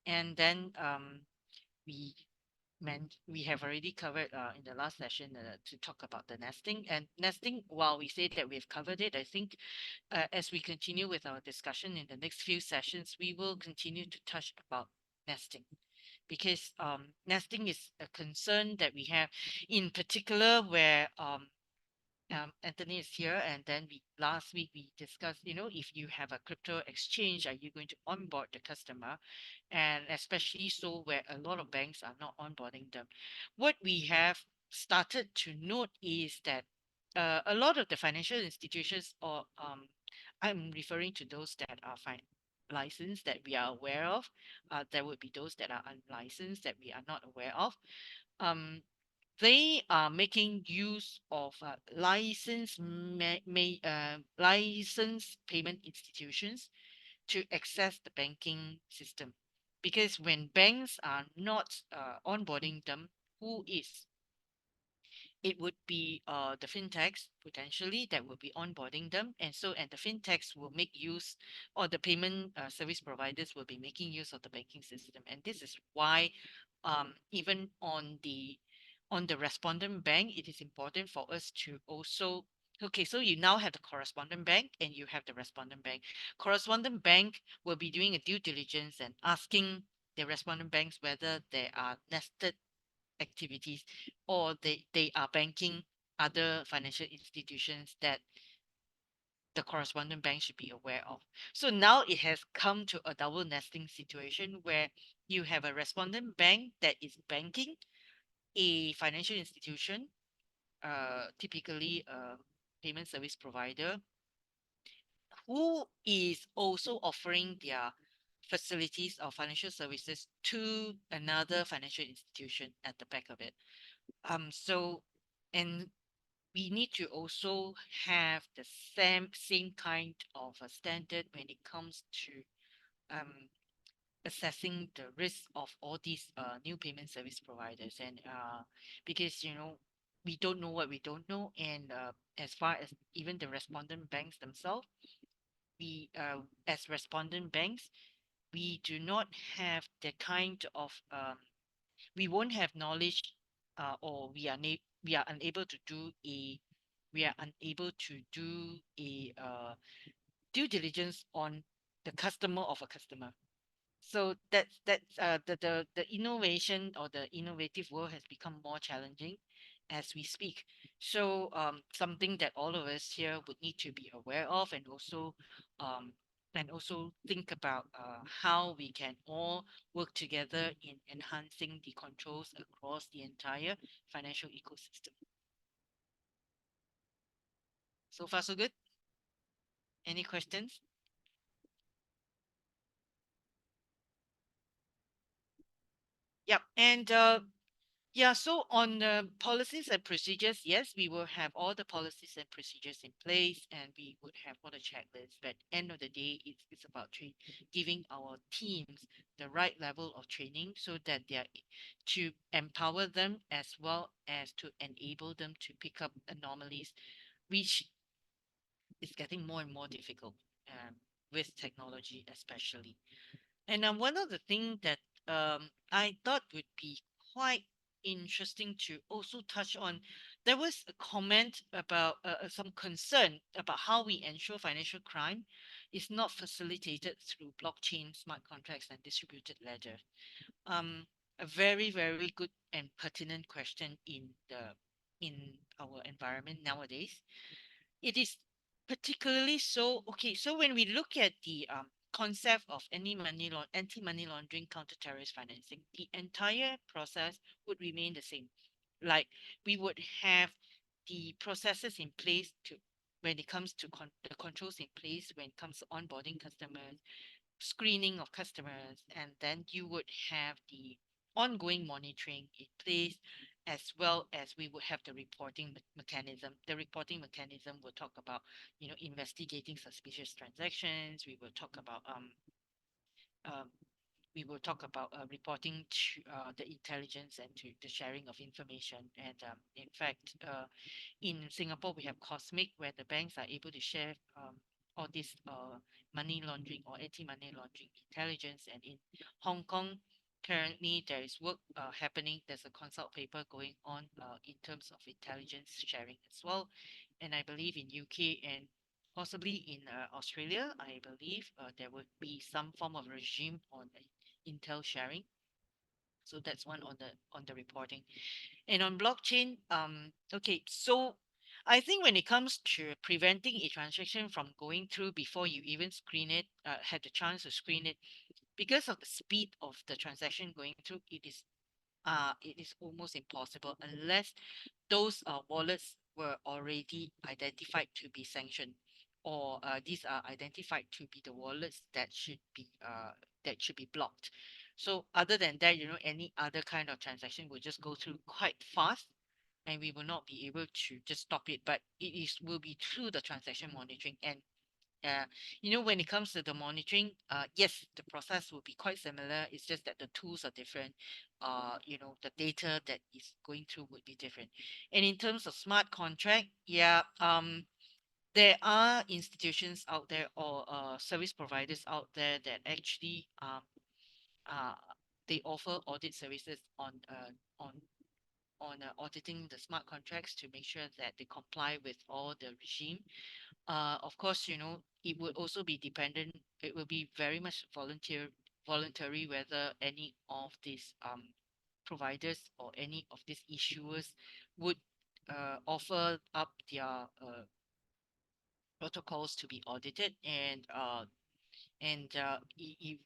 And then we we have already covered in the last session to talk about the nesting, and nesting, while we say that we've covered it, I think as we continue with our discussion in the next few sessions, we will continue to touch about nesting, because nesting is a concern that we have, in particular where Anthony is here, and then last week we discussed, if you have a crypto exchange, are you going to onboard the customer? And especially so where a lot of banks are not onboarding them. What we have started to note is that a lot of the financial institutions, or I'm referring to those that are licensed that we are aware of. There would be those that are unlicensed that we are not aware of. Um, they are making use of licensed payment institutions to access the banking system. because when banks are not onboarding them, who is? It would be the fintechs potentially that will be onboarding them, and the fintechs will make use, or the payment service providers will be making use of the banking system, and this is why even on the respondent bank, it is important for us to also. Okay, so you now have the correspondent bank and you have the respondent bank. Correspondent bank will be doing a due diligence and asking the respondent banks whether there are nested activities, or they are banking other financial institutions that the correspondent bank should be aware of. So now it has come to a double nesting situation where you have a respondent bank that is banking a financial institution, typically a payment service provider, who is also offering their facilities or financial services to another financial institution at the back of it. So, and we need to also have the same kind of a standard when it comes to um, assessing the risk of all these new payment service providers, and because we don't know what we don't know, and as far as even the respondent banks themselves, we as respondent banks, we do not have the kind of we won't have knowledge, or we are unable to do a we are unable to do a due diligence on the customer of a customer. So that's the innovation, or the innovative world has become more challenging as we speak. So something that all of us here would need to be aware of, um, and also think about how we can all work together in enhancing the controls across the entire financial ecosystem. So far, so good. Any questions? Yep. And yeah, so on the policies and procedures, yes, we will have all the policies and procedures in place, and we would have all the checklists. But end of the day, it's about giving our teams the right level of training so that they are to empower them as well as to enable them to pick up anomalies, which is getting more and more difficult with technology, especially. And one of the things that I thought would be quite interesting to also touch on, there was a comment about some concern about how we ensure financial crime is not facilitated through blockchain, smart contracts, and distributed ledger. Um, a very, very good and pertinent question in our environment nowadays. It is particularly so. Okay, so when we look at the concept of anti-money laundering, counter-terrorist financing, the entire process would remain the same. Like, we would have the processes in place to when it comes to the controls in place when it comes to onboarding customers, screening of customers, and then you would have the ongoing monitoring in place, as well as we would have the reporting mechanism. The reporting mechanism will talk about, investigating suspicious transactions. Um, we will talk about reporting to the intelligence and to the sharing of information. And in fact, in Singapore, we have Cosmic, where the banks are able to share all this money laundering or anti-money laundering intelligence. And in Hong Kong, currently there is work happening. There's a consult paper going on in terms of intelligence sharing as well. And I believe in UK and possibly in Australia, I believe there would be some form of regime on intel sharing. So that's one on the reporting. And on blockchain, okay, so I think when it comes to preventing a transaction from going through before you even screen it, had the chance to screen it, because of the speed of the transaction going through, it is almost impossible unless those wallets were already identified to be sanctioned, or these are identified to be the wallets that should be blocked. So other than that, any other kind of transaction will just go through quite fast, and we will not be able to just stop it. But it is will be through the transaction monitoring, and When it comes to the monitoring, yes, the process will be quite similar. It's just that the tools are different. The data that is going through would be different. And in terms of smart contract, there are institutions out there or service providers out there that actually uh, they offer audit services on auditing the smart contracts to make sure that they comply with all the regime. Of course, it would also be dependent. It will be very much voluntary whether any of these providers or any of these issuers would offer up their protocols to be audited. And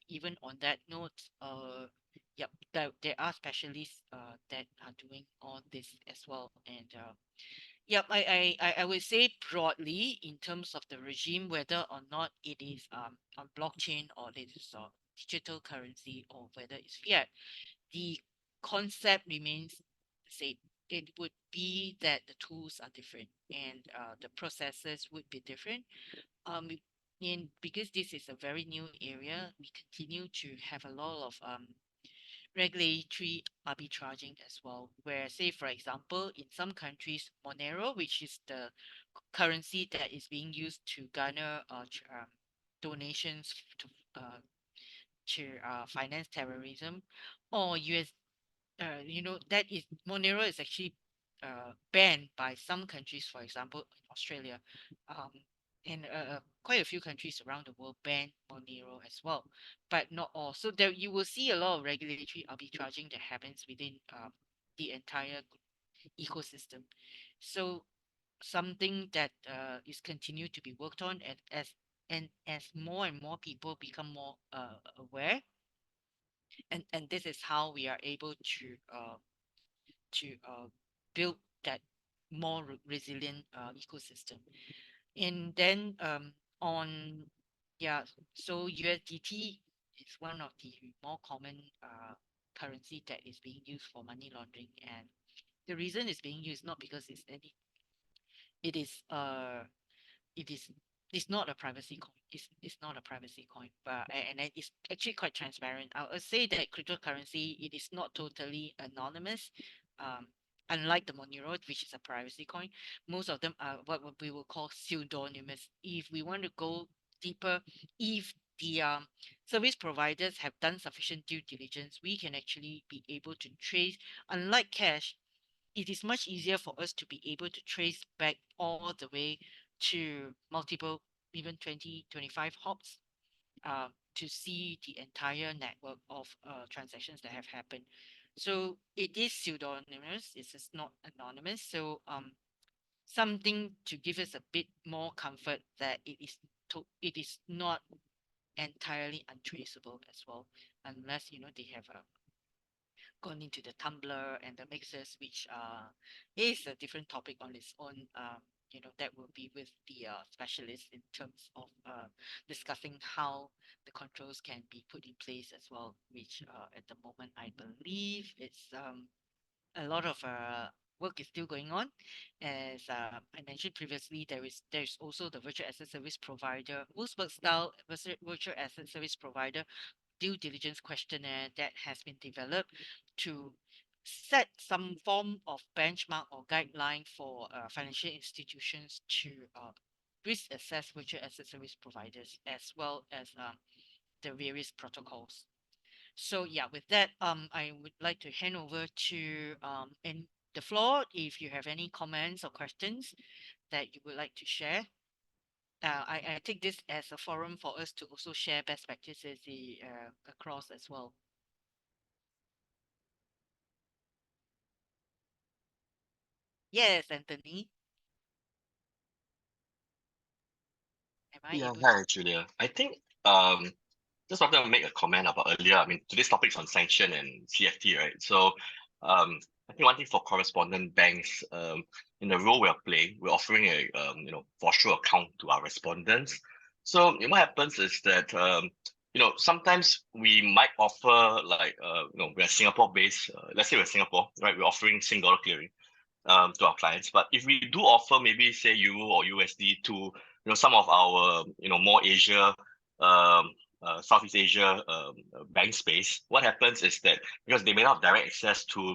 even on that note, yep, there are specialists that are doing all this as well. And yep, I would say broadly in terms of the regime, whether or not it is on blockchain or it is digital currency or whether it's fiat, the concept remains the same. It would be that the tools are different and the processes would be different. Um, and because this is a very new area, we continue to have a lot of regulatory arbitraging as well, where say for example in some countries Monero, which is the currency that is being used to garner donations uh, to finance terrorism, or that is Monero is actually banned by some countries, for example in Australia, um, and quite a few countries around the world ban Monero as well, but not all. So there you will see a lot of regulatory arbitraging that happens within the entire ecosystem. So something that is continued to be worked on, as more and more people become more aware, and this is how we are able to build that more resilient ecosystem. And then on yeah, so USDT is one of the more common currency that is being used for money laundering, and the reason it's being used not because it is it is it's not a privacy coin. It's not a privacy coin, but and it's actually quite transparent. I would say that cryptocurrency, it is not totally anonymous. Um, Unlike the Monero, which is a privacy coin, most of them are what we will call pseudonymous. If we want to go deeper, if the service providers have done sufficient due diligence, we can actually be able to trace. Unlike cash, it is much easier for us to be able to trace back all the way to multiple, even 20, 25 hops, to see the entire network of transactions that have happened. So it is pseudonymous, it is not anonymous. So something to give us a bit more comfort that it is not entirely untraceable as well, unless they have gone into the Tumblr and the mixers, which is a different topic on its own. That will be with the specialists in terms of discussing how the controls can be put in place as well, which at the moment I believe it's a lot of work is still going on. As I mentioned previously, there's also the virtual asset service provider, Wolfsburg style virtual asset service provider due diligence questionnaire that has been developed to set some form of benchmark or guideline for financial institutions to risk assess virtual asset service providers as well as the various protocols. So yeah, with that, I would like to hand over to and the floor if you have any comments or questions that you would like to share. I take this as a forum for us to also share best practices across as well. Yes, Anthony, am I Yeah, able to? hi Julia. I think just wanted to make a comment about earlier. I mean, today's topic is on sanction and CFT, right? So I think one thing for correspondent banks, in the role we are playing, we're offering a for sure account to our respondents. So what happens is that sometimes we might offer like we're Singapore based, let's say we're Singapore, right? We're offering Sing dollar clearing. to our clients. But if we do offer maybe say Euro or USD to some of our more Asia, Southeast Asia bank space, what happens is that because they may not have direct access to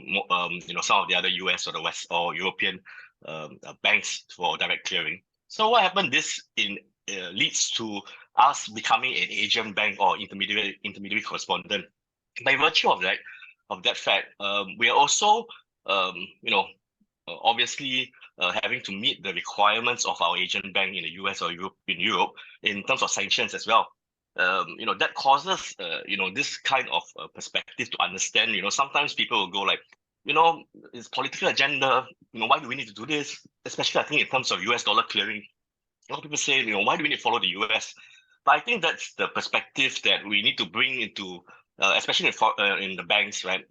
some of the other US or the West or European banks for direct clearing. So what happened? This leads to us becoming an agent bank or intermediary correspondent. By virtue of that fact, we are also obviously having to meet the requirements of our agent bank in the US or Europe in terms of sanctions as well. That causes this kind of perspective to understand. Sometimes people will go like, it's political agenda. Why do we need to do this? Especially I think in terms of US dollar clearing. A lot of people say, why do we need to follow the US? But I think that's the perspective that we need to bring into, especially in the banks, right?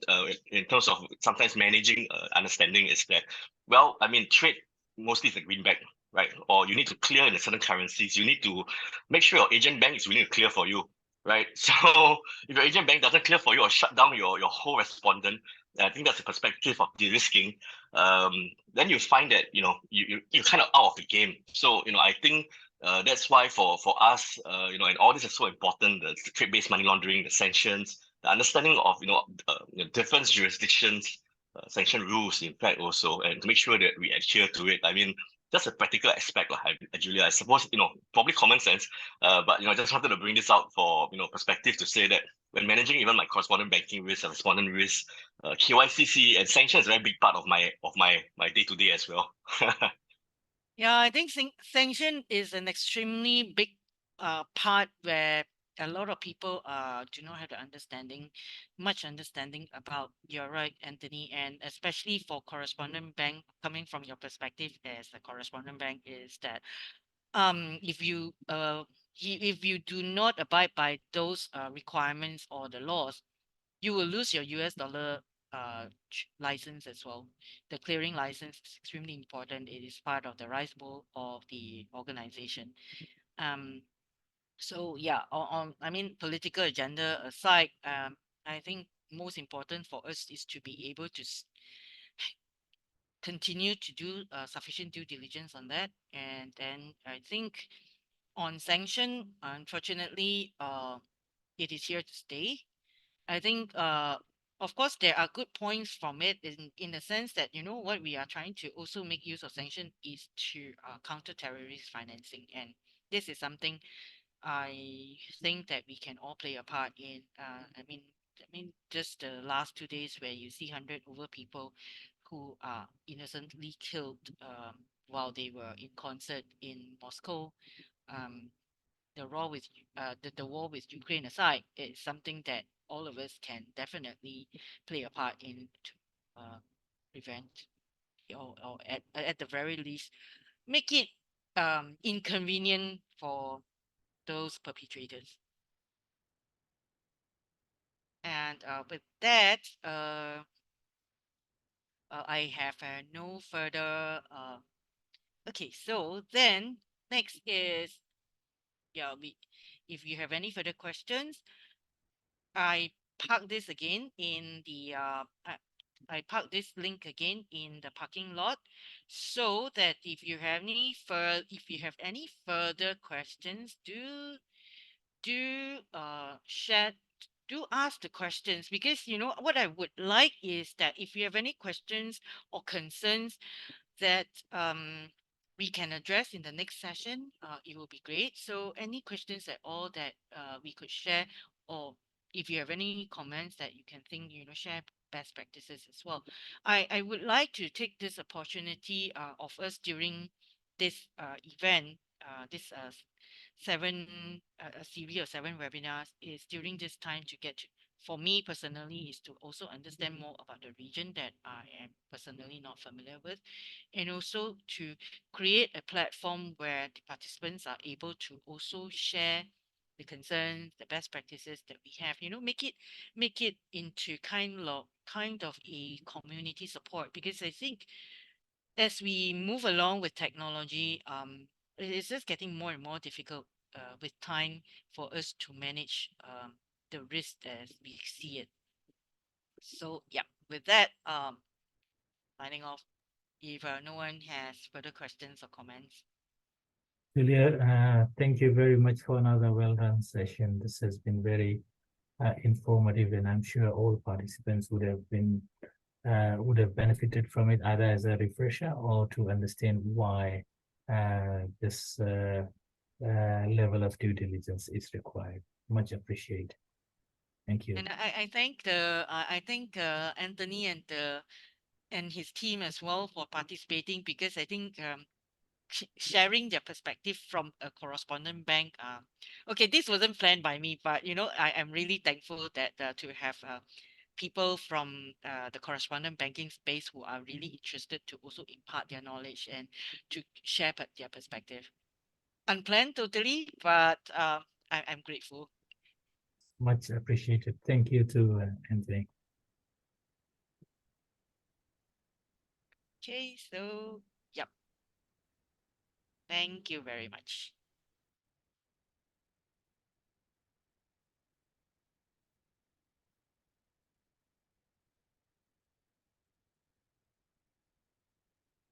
In terms of sometimes managing understanding is that, well, I mean, trade mostly is a greenback, right? Or you need to clear in certain currencies. You need to make sure your agent bank is willing to clear for you, right? So if your agent bank doesn't clear for you or shut down your whole respondent, I think that's the perspective of de-risking. Then you find that you're kind of out of the game. So I think that's why for us, and all this is so important: the trade-based money laundering, the sanctions, the understanding of different jurisdictions, sanction rules, in fact, also, and to make sure that we adhere to it. I mean, just a practical aspect, Julia. I suppose probably common sense, but I just wanted to bring this out for perspective to say that when managing even my correspondent banking risk, respondent risk, KYCC and sanctions is a very big part of my day-to-day as well. Yeah, I think sanction is an extremely big part where a lot of people do not have much understanding about. You're right, Anthony, and especially for correspondent bank, coming from your perspective as a correspondent bank, is that if you do not abide by those requirements or the laws, you will lose your US dollar license as well. The clearing license is extremely important. It is part of the rice bowl of the organization. Um, so yeah, I mean, political agenda aside, I think most important for us is to be able to continue to do sufficient due diligence on that. And then I think on sanction, unfortunately, it is here to stay. I think, of course, there are good points from it in the sense that, what we are trying to also make use of sanction is to counter terrorist financing. And this is something I think that we can all play a part in. I mean, just the last 2 days where you see 100 over people who are innocently killed while they were in concert in Moscow. Um, the war with Ukraine aside, it's something that all of us can definitely play a part in to prevent, or at the very least make it inconvenient for those perpetrators. And with that, I have no further. Okay, so then next is, yeah, if you have any further questions, I park this again in the I park this link again in the parking lot, so that if you have any further questions, share do ask the questions, because what I would like is that if you have any questions or concerns that we can address in the next session, it will be great. So any questions at all that we could share, or if you have any comments that you can think, share best practices as well. I would like to take this opportunity of us during this event, this a series of 7 webinars, is during this time to for me personally, is to also understand more about the region that I am personally not familiar with, and also to create a platform where the participants are able to also share the concerns, the best practices that we have. Make it into kind of a community support, because I think as we move along with technology, it is just getting more and more difficult with time for us to manage the risk as we see it. So yeah, with that, signing off. if no one has further questions or comments. Julia, thank you very much for another well-run session. This has been very informative, and I'm sure all participants would have benefited from it, either as a refresher or to understand why this level of due diligence is required. Much appreciated. Thank you. And I thank Anthony and his team as well for participating, because I think sharing their perspective from a correspondent bank. Okay, this wasn't planned by me, but I am really thankful that to have people from the correspondent banking space who are really interested to also impart their knowledge and to share their perspective. Unplanned totally, but I'm grateful. Much appreciated. Thank you to Anthony. Okay, so yep. Thank you very much.